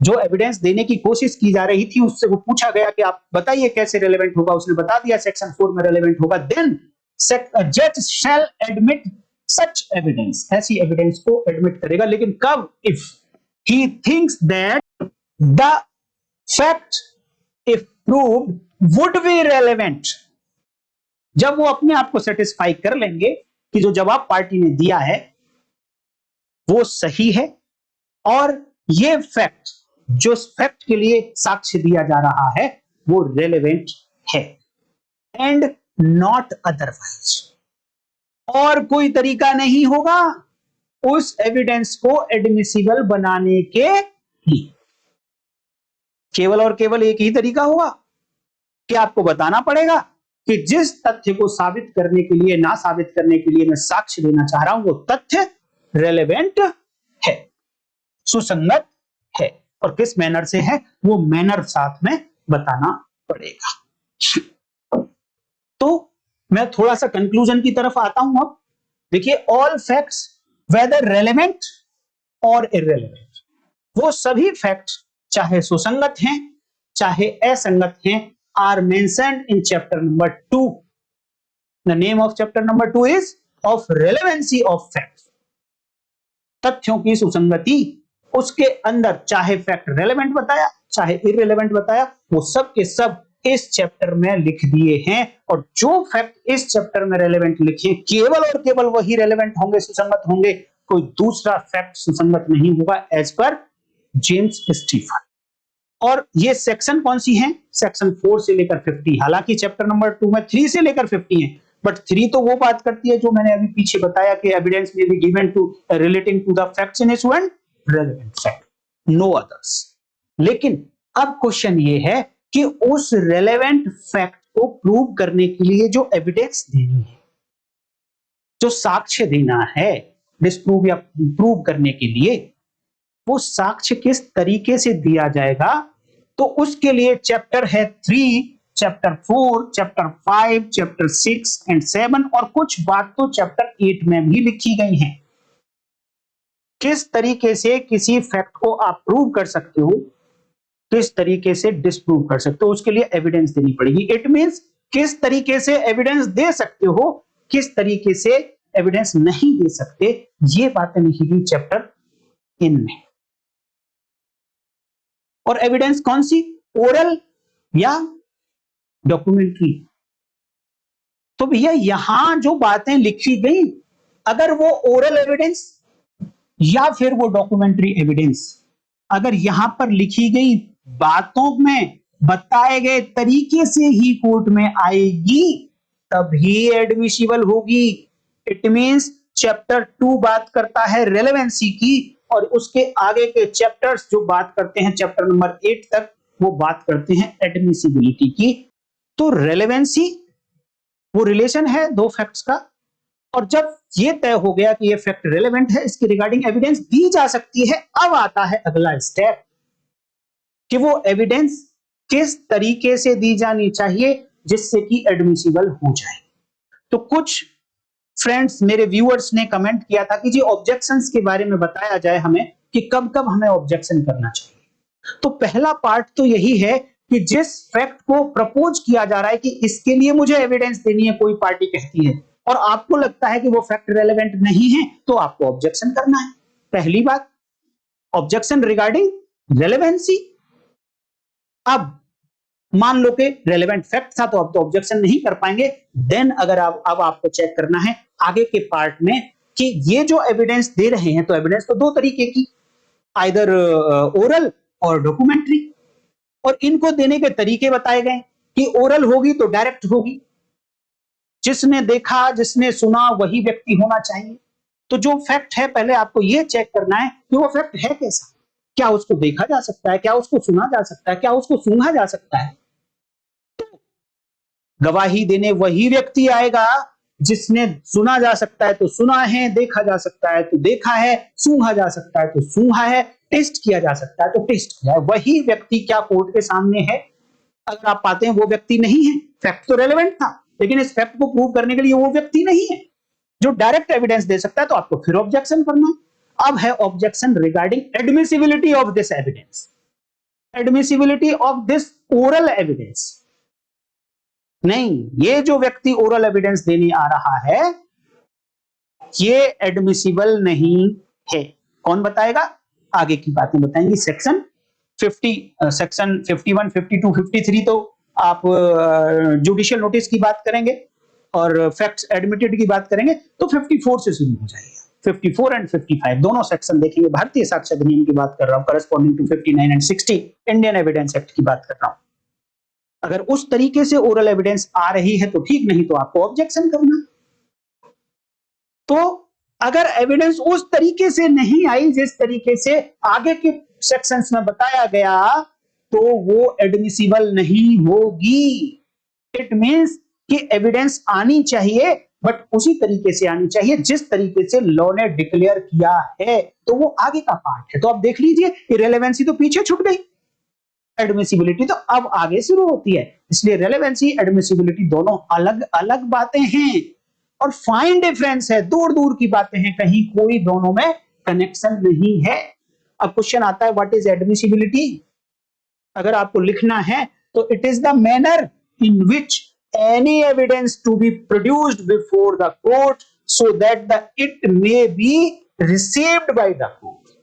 Speaker 1: जो एविडेंस देने की कोशिश की जा रही थी उससे वो पूछा गया कि आप बताइए कैसे रेलेवेंट होगा, उसने बता दिया सेक्शन 4 में रेलेवेंट होगा। देन जज शैल एडमिट सच एविडेंस, ऐसी एविडेंस को एडमिट करेगा, लेकिन कब? If he thinks that the fact if proved would be relevant, जब वो अपने आप को सेटिस्फाई कर लेंगे कि जो जवाब पार्टी ने दिया है वो सही है और ये फैक्ट, जो फैक्ट के लिए साक्ष्य दिया जा रहा है वो रेलेवेंट है, एंड नॉट अदरवाइज, और कोई तरीका नहीं होगा उस एविडेंस को एडमिसिबल बनाने के लिए। केवल और केवल एक ही तरीका होगा कि आपको बताना पड़ेगा कि जिस तथ्य को साबित करने के लिए, ना साबित करने के लिए मैं साक्ष्य देना चाह रहा हूं, वो तथ्य रेलेवेंट है, सुसंगत है, और किस मैनर से है वो मैनर साथ में बताना पड़ेगा। तो मैं थोड़ा सा कंक्लूजन की तरफ आता हूं। अब देखिए, ऑल फैक्ट्स वेदर रेलेवेंट और इररेलेवेंट, वो सभी फैक्ट चाहे सुसंगत हैं चाहे असंगत हैं, are mentioned in chapter number 2. The name of chapter number 2 is of relevancy of facts. तथ्यों की सुसंगति, उसके अंदर चाहे फैक्ट रेलेवेंट बताया चाहे इररेलेवेंट बताया, वो सब के सब इस चैप्टर में लिख दिए हैं, और जो फैक्ट इस चैप्टर में रेलेवेंट लिखे केवल और केवल वही रेलेवेंट होंगे, सुसंगत होंगे, कोई दूसरा फैक्ट सुसंगत नहीं होगा, एज पर जेम्स स्टीफन। और ये सेक्शन कौन सी है? सेक्शन 4 से लेकर 50। हालांकि चैप्टर नंबर 2 में 3 से लेकर 50 है, बट 3 तो वो बात करती है जो मैंने अभी पीछे बताया कि evidence may be given to relating to the facts in issue and relevant fact, no others. लेकिन अब क्वेश्चन ये है कि उस रेलेवेंट फैक्ट को प्रूव करने के लिए जो एविडेंस देनी है, जो साक्ष्य देना है डिस्प्रूव या प्रूव करने के लिए, वो साक्ष्य किस तरीके से दिया जाएगा? तो उसके लिए चैप्टर है 3, चैप्टर 4, चैप्टर 5, चैप्टर 6 एंड 7, और कुछ बात तो चैप्टर 8 में भी लिखी गई है। किस तरीके से किसी फैक्ट को आप प्रूव कर सकते हो, किस तरीके से डिस्प्रूव कर सकते हो, उसके लिए एविडेंस देनी पड़ेगी। इट मींस किस तरीके से एविडेंस दे सकते हो, किस तरीके से एविडेंस नहीं दे सकते, ये बातें लिखी गई चैप्टर इनमें। और एविडेंस कौन सी? ओरल या डॉक्यूमेंट्री? तो भैया यहां जो बातें लिखी गई, अगर वो ओरल एविडेंस या फिर वो डॉक्यूमेंट्री एविडेंस, अगर यहां पर लिखी गई बातों में बताए गए तरीके से ही कोर्ट में आएगी, तभी एडमिसिबल होगी। इट मींस चैप्टर 2 बात करता है रेलेवेंसी की, और उसके आगे के चैप्टर्स जो बात करते हैं चैप्टर नंबर 8 तक, वो बात करते हैं एडमिसिबिलिटी की। तो रेलेवेंसी वो रिलेशन है दो फैक्ट्स का, और जब ये तय हो गया कि ये फैक्ट रेलेवेंट है, इसकी रिगार्डिंग एविडेंस दी जा सकती है, अब आता है अगला स्टेप कि वो एविडेंस किस तरीके से दी जानी चाहिए जिससे कि एडमिसिबल हो जाए। तो कुछ फ्रेंड्स, मेरे व्यूअर्स ने कमेंट किया था कि जी ऑब्जेक्शंस के बारे में बताया जाए हमें कि कब कब हमें ऑब्जेक्शन करना चाहिए। तो पहला पार्ट तो यही है कि जिस फैक्ट को प्रपोज किया जा रहा है कि इसके लिए मुझे एविडेंस देनी है, कोई पार्टी कहती है और आपको लगता है कि वो फैक्ट रेलेवेंट नहीं है, तो आपको ऑब्जेक्शन करना है। पहली बात, ऑब्जेक्शन रिगार्डिंग रेलेवेंसी। अब मान लो कि रेलेवेंट फैक्ट था तो अब तो ऑब्जेक्शन नहीं कर पाएंगे। देन अगर अब आपको चेक करना है आगे के पार्ट में कि ये जो एविडेंस दे रहे हैं, तो एविडेंस तो दो तरीके की, आइदर ओरल और डॉक्यूमेंट्री, और इनको देने के तरीके बताए गए कि ओरल होगी तो डायरेक्ट होगी, जिसने देखा जिसने सुना वही व्यक्ति होना चाहिए। तो जो फैक्ट है पहले आपको यह चेक करना है कि वो फैक्ट है कैसा, क्या उसको देखा जा सकता है, क्या उसको सुना जा सकता है, क्या उसको सूंघा जा सकता है। गवाही देने वही व्यक्ति आएगा जिसने सुना जा सकता है तो सुना है, देखा जा सकता है तो देखा है, सूंघा जा सकता है तो सूंघा है, टेस्ट किया जा सकता है तो टेस्ट किया है। वही व्यक्ति क्या कोर्ट के सामने है? अगर आप पाते हैं वो व्यक्ति नहीं है, फैक्ट तो रेलेवेंट था, लेकिन इस फैक्ट को प्रूव करने के लिए वो व्यक्ति नहीं है जो डायरेक्ट एविडेंस दे सकता है, तो आपको फिर ऑब्जेक्शन करना है। अब है objection regarding admissibility of this evidence, admissibility of this oral evidence. नहीं, ये जो व्यक्ति ओरल एविडेंस देने आ रहा है ये एडमिसिबल नहीं है। कौन बताएगा? आगे की बातें बताएंगी सेक्शन 50, सेक्शन 51, 52, 53 तो आप जुडिशियल नोटिस की बात करेंगे और फैक्ट्स एडमिटेड की बात करेंगे, तो 54 से शुरू हो जाएगा। 54 एंड 55 दोनों सेक्शन देखेंगे। भारतीय साक्ष्य अधिनियम की बात कर रहा हूं, corresponding to 59 and 60 Indian evidence act की बात कर रहा हूं। अगर उस तरीके से ओरल एविडेंस आ रही है तो ठीक, नहीं तो आपको ऑब्जेक्शन करना। तो अगर एविडेंस उस तरीके से नहीं आई जिस तरीके से आगे के सेक्शंस में बताया गया, तो वो एडमिसिबल नहीं होगी। इट मींस कि एविडेंस आनी चाहिए, बट उसी तरीके से आनी चाहिए जिस तरीके से लॉ ने डिक्लेयर किया है, तो वो आगे का पार्ट है। तो आप देख लीजिए, इरेलेवेंसी तो पीछे छूट गई, एडमिसिबिलिटी तो अब आगे शुरू होती है। इसलिए रेलेवेंसी, एडमिसिबिलिटी दोनों अलग अलग बातें हैं और फाइन डिफरेंस है, दूर दूर की बातें हैं, कहीं कोई दोनों में कनेक्शन नहीं है। अब क्वेश्चन आता है व्हाट इज एडमिसिबिलिटी। अगर आपको लिखना है तो it is the manner in which any evidence to be produced before the court so that the it may be received by the court.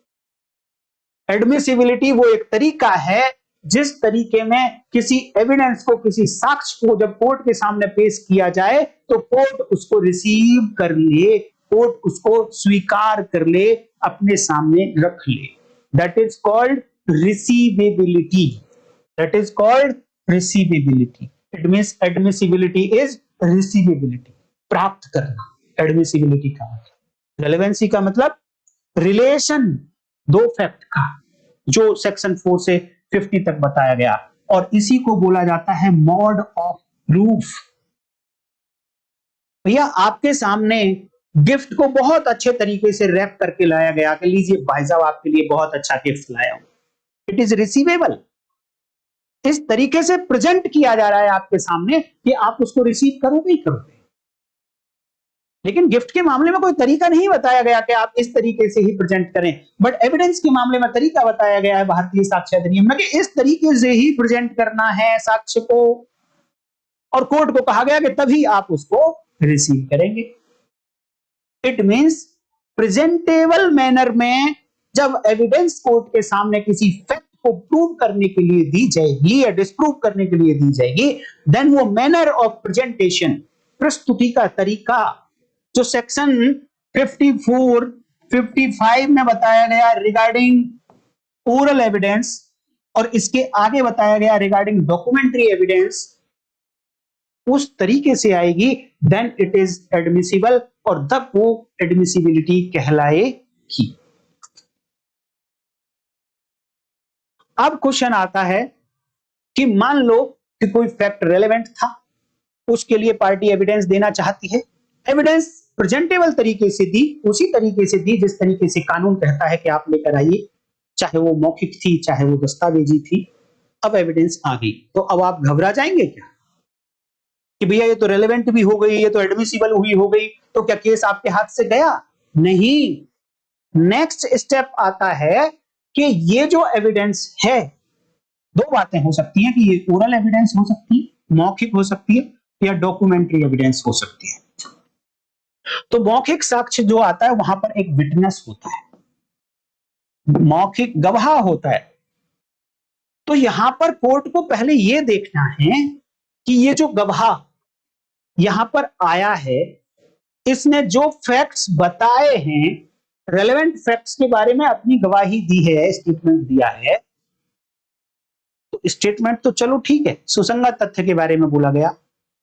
Speaker 1: Admissibility वो एक तरीका है जिस तरीके में किसी एविडेंस को, किसी साक्ष्य को जब कोर्ट के सामने पेश किया जाए तो कोर्ट उसको रिसीव कर ले, कोर्ट उसको स्वीकार कर ले, अपने सामने रख ले। That is called receivability. That is called receivability. It means admissibility is receivability, प्राप्त करना। एडमिसिबिलिटी का मतलब, रेलेवेंसी का मतलब रिलेशन दो फैक्ट का, जो सेक्शन 4 से 50 तक बताया गया, और इसी को बोला जाता है मोड ऑफ प्रूफ। भैया आपके सामने गिफ्ट को बहुत अच्छे तरीके से रैप करके लाया गया कि लीजिए भाई साहब आपके लिए बहुत अच्छा गिफ्ट लाया हूं, इट इज रिसीवेबल। इस तरीके से प्रेजेंट किया जा रहा है आपके सामने कि आप उसको रिसीव करोगे ही करोगे। लेकिन गिफ्ट के मामले में कोई तरीका नहीं बताया गया कि आप इस तरीके से ही प्रेजेंट करें, बट एविडेंस के मामले में तरीका बताया गया है भारतीय साक्ष्य अधिनियम में कि इस तरीके से ही प्रेजेंट करना है साक्ष्य को, और कोर्ट को कहा गया कि तभी आप उसको रिसीव करेंगे। इट मींस प्रेजेंटेबल मैनर में जब एविडेंस कोर्ट के सामने किसी फैक्ट को प्रूव करने के लिए दी जाएगी या डिस्प्रूव करने के लिए दी जाएगी, देन वो मैनर ऑफ प्रेजेंटेशन, प्रस्तुति का तरीका, जो सेक्शन 54, 55 में बताया गया रिगार्डिंग ओरल एविडेंस, और इसके आगे बताया गया रिगार्डिंग डॉक्यूमेंट्री एविडेंस, उस तरीके से आएगी, देन इट इज एडमिसिबल, और तब वो एडमिसिबिलिटी कहलाएगी। अब क्वेश्चन आता है कि मान लो कि कोई फैक्ट रेलेवेंट था, उसके लिए पार्टी एविडेंस देना चाहती है, एविडेंस प्रेजेंटेबल तरीके से दी, उसी तरीके से दी जिस तरीके से कानून कहता है कि आप लेकर आइए, चाहे वो मौखिक थी चाहे वो दस्तावेजी थी। अब एविडेंस आ गई, तो अब आप घबरा जाएंगे क्या कि भैया ये तो रेलेवेंट भी हो गई, ये तो एडमिसिबल हुई हो गई, तो क्या केस आपके हाथ से गया? नहीं। नेक्स्ट स्टेप आता है कि ये जो एविडेंस है, दो बातें हो सकती हैं कि ये ओरल एविडेंस हो सकती है, मौखिक हो सकती है, या डॉक्यूमेंट्री एविडेंस हो सकती है। तो मौखिक साक्ष्य जो आता है वहां पर एक विटनेस होता है, मौखिक गवाह होता है। तो यहां पर कोर्ट को पहले यह देखना है कि ये जो गवाह यहां पर आया है, इसने जो फैक्ट्स बताए हैं, रेलेवेंट फैक्ट्स के बारे में अपनी गवाही दी है, स्टेटमेंट दिया है, तो स्टेटमेंट तो चलो ठीक है, सुसंगत तथ्य के बारे में बोला गया,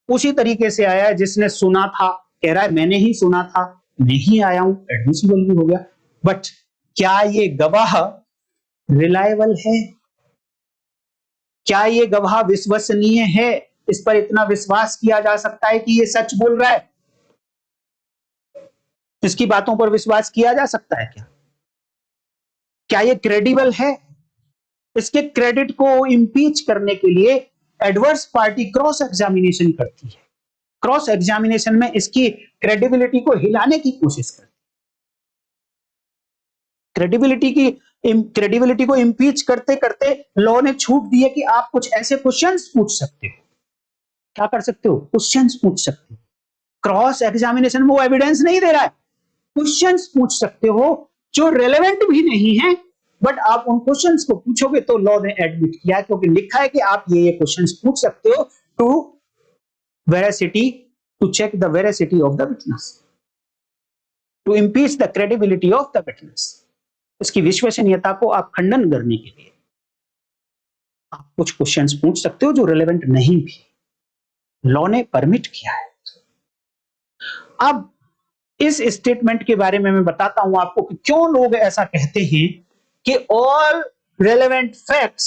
Speaker 1: उसी तरीके से आया है। जिसने सुना था कह रहा है मैंने ही सुना था, मैं ही आया हूं, एडमिसिबल भी हो गया। बट क्या ये गवाह रिलायबल है? क्या ये गवाह विश्वसनीय है? इस पर इतना विश्वास किया जा सकता है कि ये सच बोल रहा है? इसकी बातों पर विश्वास किया जा सकता है क्या? क्या ये क्रेडिबल है? इसके क्रेडिट को इंपीच करने के लिए एडवर्स पार्टी क्रॉस एग्जामिनेशन करती है। क्रॉस एग्जामिनेशन में इसकी क्रेडिबिलिटी को हिलाने की कोशिश करती है। क्रेडिबिलिटी को इंपीच करते करते लॉ ने छूट दी है कि आप कुछ ऐसे क्वेश्चंस पूछ सकते हो। क्या कर सकते हो? क्वेश्चंस पूछ सकते हो। क्रॉस एग्जामिनेशन में वो एविडेंस नहीं दे रहा है, क्वेश्चंस पूछ सकते हो जो रेलेवेंट भी नहीं है, बट आप उन क्वेश्चंस को पूछोगे तो लॉ ने एडमिट किया, क्योंकि लिखा है कि आप ये क्वेश्चंस पूछ सकते हो to veracity, to check the veracity of the witness, to impeach the credibility of the witness. इसकी विश्वसनीयता को आप खंडन करने के लिए आप कुछ क्वेश्चंस पूछ सकते हो जो रेलेवेंट नहीं भी, लॉ ने परमिट किया है। अब इस स्टेटमेंट के बारे में मैं बताता हूं आपको कि क्यों लोग ऐसा कहते हैं कि all relevant facts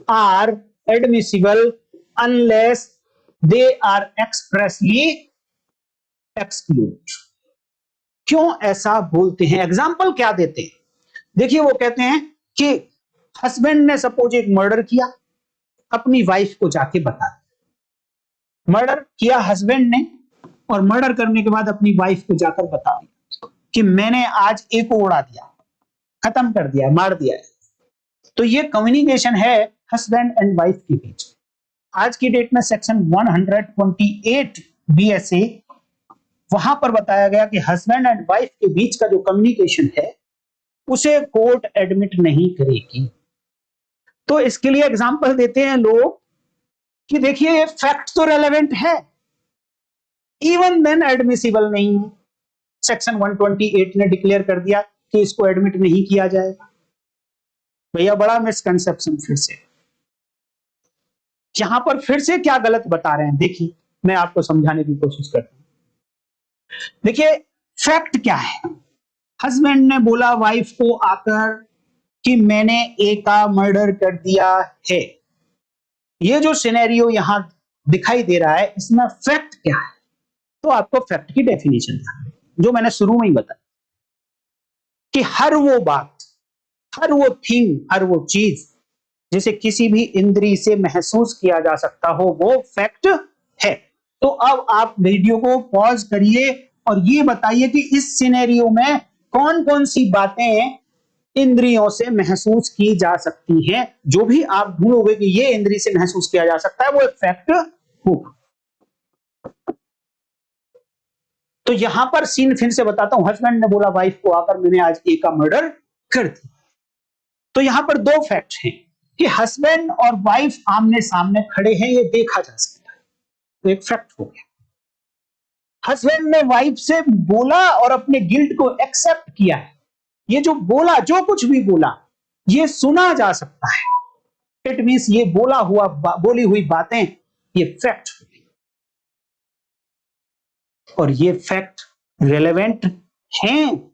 Speaker 1: are admissible unless they are expressly exclude. क्यों ऐसा बोलते हैं? एग्जाम्पल क्या देते हैं? देखिए, वो कहते हैं कि हस्बैंड ने सपोज एक मर्डर किया, अपनी वाइफ को जाके बता दिया। मर्डर किया हस्बैंड ने, और मर्डर करने के बाद अपनी वाइफ को जाकर बता दिया कि मैंने आज एक को उड़ा दिया, खत्म कर दिया, मार दिया है। तो ये कम्युनिकेशन है हस्बैंड एंड वाइफ के बीच। आज की डेट में सेक्शन 128 BSA, वहां पर बताया गया कि हस्बैंड एंड वाइफ के बीच का जो कम्युनिकेशन है उसे कोर्ट एडमिट नहीं करेगी। तो इसके लिए एग्जांपल देते हैं लोग कि देखिए ये फैक्ट तो रेलेवेंट है, इवन देन एडमिसिबल नहीं है। सेक्शन 128 ने डिक्लेयर कर दिया कि इसको एडमिट नहीं किया जाएगा। भैया बड़ा मिसकंसेप्शन फिर से, यहां पर फिर से क्या गलत बता रहे हैं, देखिए मैं आपको समझाने की कोशिश करता हूं। देखिए फैक्ट क्या है, हस्बैंड ने बोला वाइफ को आकर कि मैंने ए का मर्डर कर दिया है। ये जो सिनेरियो यहां दिखाई दे रहा है, इसमें फैक्ट क्या है? तो आपको फैक्ट की डेफिनेशन जो मैंने शुरू में ही बताया कि हर वो बात, हर वो थिंग, हर वो चीज जिसे किसी भी इंद्री से महसूस किया जा सकता हो, वो फैक्ट है। तो अब आप वीडियो को पॉज करिए और ये बताइए कि इस सिनेरियो में कौन कौन सी बातें इंद्रियों से महसूस की जा सकती हैं। जो भी आप ढूंढोगे कि ये इंद्री से महसूस किया जा सकता है, वो एक फैक्ट होगा। तो यहां पर सीन फिर से बताता हूं, हस्बैंड ने बोला वाइफ को आकर मैंने आज ए का मर्डर कर दिया। तो यहां पर दो फैक्ट हैं कि हस्बैंड और वाइफ आमने सामने खड़े हैं, ये देखा जा सकता है, तो एक फैक्ट हो गया। हस्बैंड ने वाइफ से बोला और अपने गिल्ट को एक्सेप्ट किया है। ये जो बोला, जो कुछ भी बोला, ये सुना जा सकता है। इट मींस ये बोली हुई बातें ये फैक्ट, और ये फैक्ट रेलेवेंट हैं।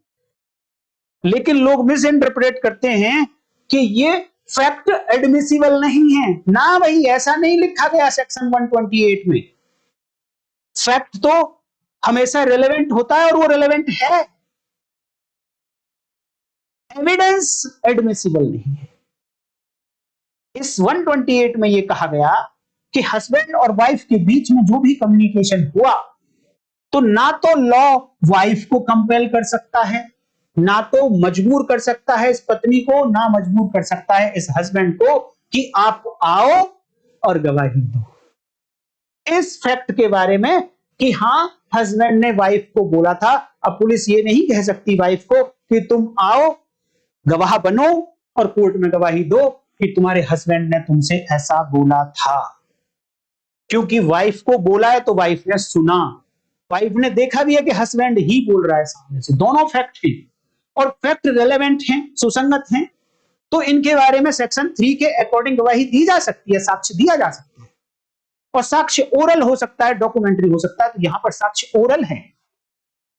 Speaker 1: लेकिन लोग मिस इंटरप्रेट करते हैं कि ये फैक्ट एडमिसिबल नहीं है। ना भाई, ऐसा नहीं लिखा गया सेक्शन 128 में। फैक्ट तो हमेशा रेलेवेंट होता है और वो रेलेवेंट है, एविडेंस एडमिसिबल नहीं है। इस 128 में ये कहा गया कि हस्बैंड और वाइफ के बीच में जो भी कम्युनिकेशन हुआ, तो ना तो लॉ वाइफ को कंपेल कर सकता है, ना तो मजबूर कर सकता है इस पत्नी को, ना मजबूर कर सकता है इस हस्बैंड को कि आप आओ और गवाही दो। इस फैक्ट के बारे में कि हां हस्बैंड ने वाइफ को बोला था, अब पुलिस ये नहीं कह सकती वाइफ को कि तुम आओ गवाह बनो और कोर्ट में गवाही दो कि तुम्हारे हस्बैंड ने तुमसे ऐसा बोला था, क्योंकि वाइफ को बोला है तो वाइफ ने सुना, वाइफ ने देखा भी है कि हस्बैंड ही बोल रहा है सामने से। दोनों फैक्ट हैं और फैक्ट रेलेवेंट हैं, सुसंगत हैं, तो इनके बारे में सेक्शन 3 के अकॉर्डिंग गवाही दी जा सकती है, साक्ष्य दिया जा सकता है। और साक्ष्य ओरल हो सकता है, डॉक्यूमेंट्री हो सकता है। तो यहां पर साक्ष्य ओरल है।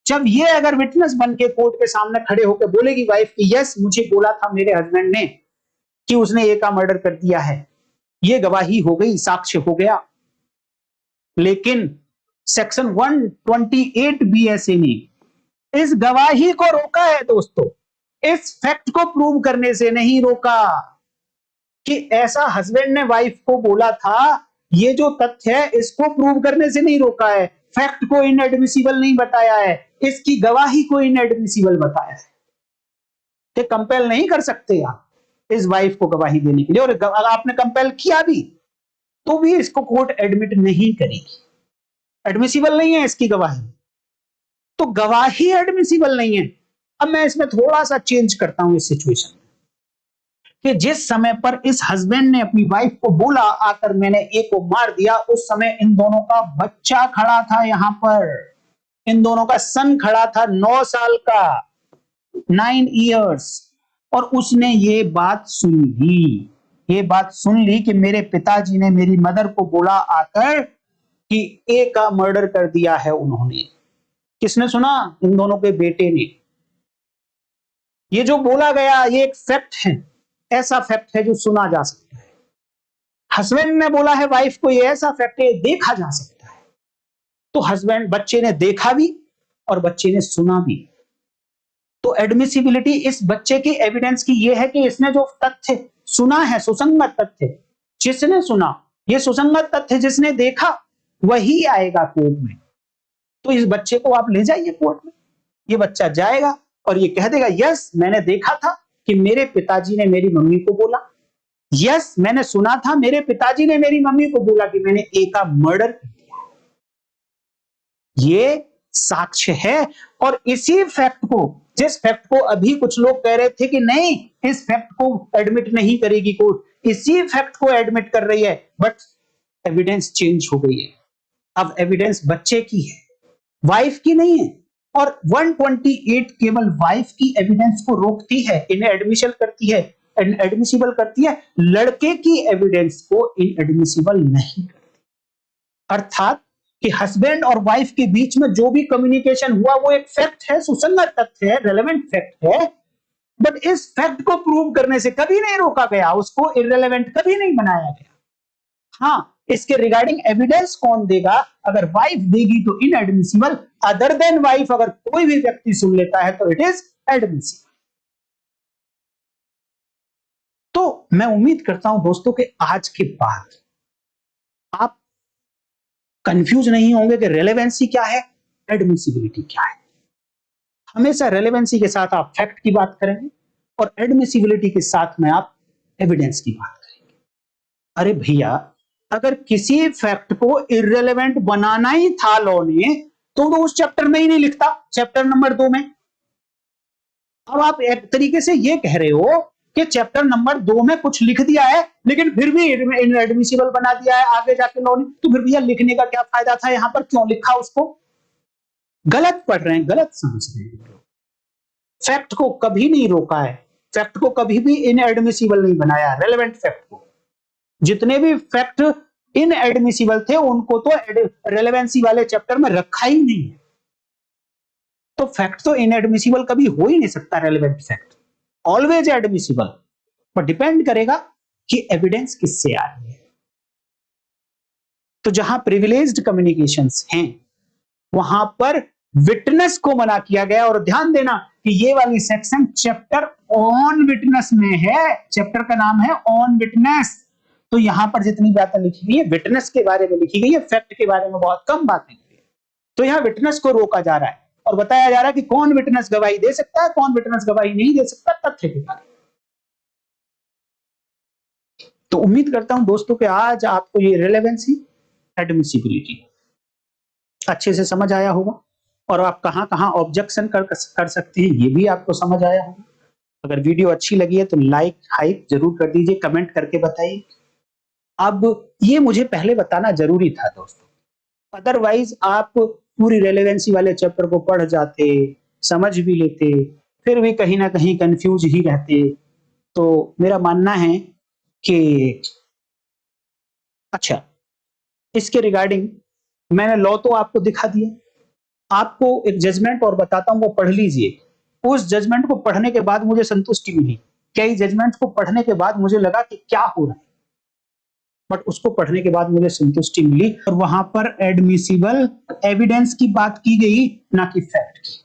Speaker 1: जब ये अगर विटनेस बन के कोर्ट के सामने खड़े होकर बोलेगी वाइफ की यस मुझे बोला था मेरे हस्बैंड ने कि उसने ए का मर्डर कर दिया है, ये गवाही हो गई, साक्ष्य हो गया। लेकिन सेक्शन 128 बीएसए ने इस गवाही को रोका है दोस्तों, इस फैक्ट को प्रूव करने से नहीं रोका कि ऐसा हस्बैंड ने वाइफ को बोला था। ये जो तथ्य है इसको प्रूव करने से नहीं रोका है, फैक्ट को इनएडमिसिबल नहीं बताया है, इसकी गवाही को इनएडमिसिबल बताया है कि कंपेल नहीं कर सकते आप इस वाइफ को गवाही देने के लिए, और अगर आपने कंपेल किया भी तो भी इसको कोर्ट एडमिट नहीं करेगी, एडमिसिबल नहीं है इसकी गवाही। तो गवाही एडमिसिबल नहीं है। अब मैं इसमें थोड़ा सा चेंज करता हूं इस सिचुएशन कि जिस समय पर इस हस्बैंड ने अपनी वाइफ को बोला आकर मैंने ए को मार दिया, उस समय इन दोनों का बच्चा खड़ा था, यहां पर इन दोनों का सन खड़ा था 9 साल का, 9 इयर्स, और उसने ये बात सुन ली, ये बात सुन ली कि मेरे पिताजी ने मेरी मदर को बोला आकर कि ए का मर्डर कर दिया है उन्होंने। किसने सुना? इन दोनों के बेटे ने। ये जो बोला गया ये एक फैक्ट है, ऐसा फैक्ट है जो सुना जा सकता है। हस्बैंड ने बोला है वाइफ को, ये ऐसा फैक्ट है देखा जा सकता है। तो हस्बैंड, बच्चे ने देखा भी और बच्चे ने सुना भी। तो एडमिसिबिलिटी इस बच्चे की एविडेंस की ये है कि इसने जो तथ्य सुना है, सुसंगत तथ्य जिसने सुना, ये सुसंगत तथ्य जिसने देखा, वही आएगा कोर्ट में। तो इस बच्चे को आप ले जाइए कोर्ट में, ये बच्चा जाएगा और ये कह देगा यस मैंने देखा था कि मेरे पिताजी ने मेरी मम्मी को बोला, यस मैंने सुना था मेरे पिताजी ने मेरी मम्मी को बोला कि मैंने ए का मर्डर कर दिया। ये साक्ष्य है। और इसी फैक्ट को, जिस फैक्ट को अभी कुछ लोग कह रहे थे कि नहीं इस फैक्ट को एडमिट नहीं करेगी कोर्ट, इसी फैक्ट को एडमिट कर रही है, बट एविडेंस चेंज हो गई है। अब एविडेंस बच्चे की है, वाइफ की नहीं है। और 128 केवल वाइफ की एविडेंस को रोकती है, इन्हें एडमिशन करती है, एडमिसिबल करती है, लड़के की एविडेंस को इनएडमिसिबल नहीं करती। अर्थात कि हस्बैंड और वाइफ के बीच में जो भी कम्युनिकेशन हुआ वो एक फैक्ट है, सुसंगत तथ्य है, रेलेवेंट फैक्ट है, बट इस फैक्ट को प्रूव करने से कभी नहीं रोका गया, उसको इररिलेवेंट कभी नहीं बनाया गया। हाँ, इसके रिगार्डिंग एविडेंस कौन देगा? अगर वाइफ देगी तो इनएडमिसिबल, अदर देन वाइफ अगर कोई भी व्यक्ति सुन लेता है तो इट इज एडमिसिबल। तो मैं उम्मीद करता हूं दोस्तों कि आज के बाद आप कंफ्यूज नहीं होंगे कि रेलेवेंसी क्या है, एडमिसिबिलिटी क्या है। हमेशा रेलेवेंसी के साथ आप फैक्ट की बात करेंगे और एडमिसिबिलिटी के साथ में आप एविडेंस की बात करेंगे। अरे भैया, अगर किसी फैक्ट को इररिलेवेंट बनाना ही था लॉ ने तो उस चैप्टर में ही नहीं लिखता, चैप्टर नंबर 2 में। अब आप एक तरीके से ये कह रहे हो कि चैप्टर नंबर 2 में कुछ लिख दिया है लेकिन फिर भी इनएडमिसिबल बना दिया है आगे जाके लॉ ने, तो फिर भैया लिखने का क्या फायदा था, यहां पर क्यों लिखा उसको? गलत पढ़ रहे हैं, गलत समझ रहे हैं। फैक्ट को कभी नहीं रोका है, फैक्ट को कभी भी इनएडमिसिबल नहीं बनाया, रेलेवेंट फैक्ट को। जितने भी फैक्ट इनएडमिसिबल थे उनको तो रेलेवेंसी वाले चैप्टर में रखा ही नहीं है। तो फैक्ट तो इनएडमिसिबल कभी हो ही नहीं सकता, रेलेवेंट फैक्ट ऑलवेज एडमिसिबल, पर डिपेंड करेगा कि एविडेंस किससे आ रही है। तो जहां प्रिविलेज्ड कम्युनिकेशंस हैं वहां पर विटनेस को मना किया गया। और ध्यान देना कि ये वाली सेक्शन चैप्टर ऑन विटनेस में है, चैप्टर का नाम है ऑन विटनेस। तो यहां पर जितनी बातें लिखी गई है विटनेस के बारे में लिखी गई है, फैक्ट के बारे में बहुत कम बातें की है। तो यहां विटनेस को रोका जा रहा है और बताया जा रहा है कि कौन विटनेस गवाही दे सकता है, कौन विटनेस गवाही नहीं दे सकता, तथ्य के बारे में। तो उम्मीद करता हूं दोस्तों कि आज आपको ये रेलेवेंसी, एडमिसिबिलिटी अच्छे से समझ आया होगा और आप कहां-कहां ऑब्जेक्शन कर सकते हैं ये भी आपको समझ आया होगा। अगर वीडियो अच्छी लगी है तो लाइक हाइप जरूर कर दीजिए, कमेंट करके बताइए। अब ये मुझे पहले बताना जरूरी था दोस्तों, अदरवाइज आप पूरी रेलेवेंसी वाले चैप्टर को पढ़ जाते, समझ भी लेते, फिर भी कहीं ना कहीं कंफ्यूज ही रहते। तो मेरा मानना है कि अच्छा, इसके रिगार्डिंग मैंने लॉ तो आपको दिखा दिया, आपको एक जजमेंट और बताता हूं, वो पढ़ लीजिए। उस जजमेंट को पढ़ने के बाद मुझे संतुष्टि मिली, कई जजमेंट को पढ़ने के बाद मुझे लगा कि क्या हो रहा है, बट उसको पढ़ने के बाद मुझे संतुष्टि मिली और वहां पर एडमिसिबल एविडेंस की बात की गई, ना कि फैक्ट की,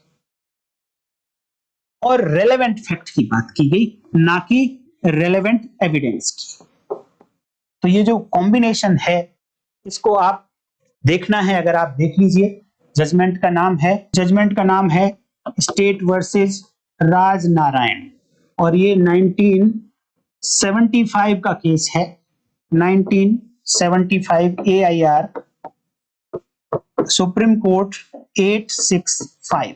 Speaker 1: और रेलेवेंट फैक्ट की बात की गई, ना कि रेलेवेंट एविडेंस की। तो ये जो कॉम्बिनेशन है इसको आप देखना है, अगर आप देख लीजिए। जजमेंट का नाम है स्टेट वर्सेस राज नारायण और ये 1975 का केस है, 1975 AIR सुप्रीम कोर्ट 865।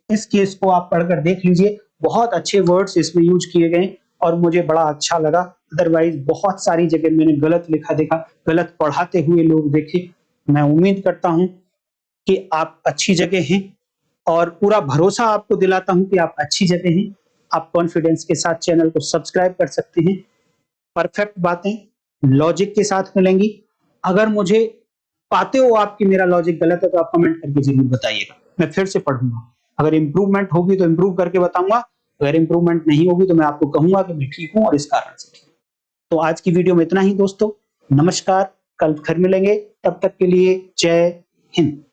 Speaker 1: इस केस को आप पढ़कर देख लीजिए, बहुत अच्छे वर्ड्स इसमें यूज किए गए और मुझे बड़ा अच्छा लगा। अदरवाइज बहुत सारी जगह मैंने गलत लिखा देखा, गलत पढ़ाते हुए लोग देखे। मैं उम्मीद करता हूं कि आप अच्छी जगह हैं और पूरा भरोसा आपको दिलाता हूं कि आप अच्छी जगह हैं। आप कॉन्फिडेंस के साथ चैनल को सब्सक्राइब कर सकते हैं। परफेक्ट बातें लॉजिक के साथ मिलेंगी। अगर मुझे पाते हो आप कि मेरा लॉजिक गलत है तो आप कमेंट करके जरूर बताइएगा, मैं फिर से पढ़ूंगा। अगर इंप्रूवमेंट होगी तो इंप्रूव करके बताऊंगा, अगर इंप्रूवमेंट नहीं होगी तो मैं आपको कहूंगा कि मैं ठीक हूं और इस कारण से ठीक। तो आज की वीडियो में इतना ही दोस्तों, नमस्कार, कल फिर मिलेंगे, तब तक के लिए जय हिंद।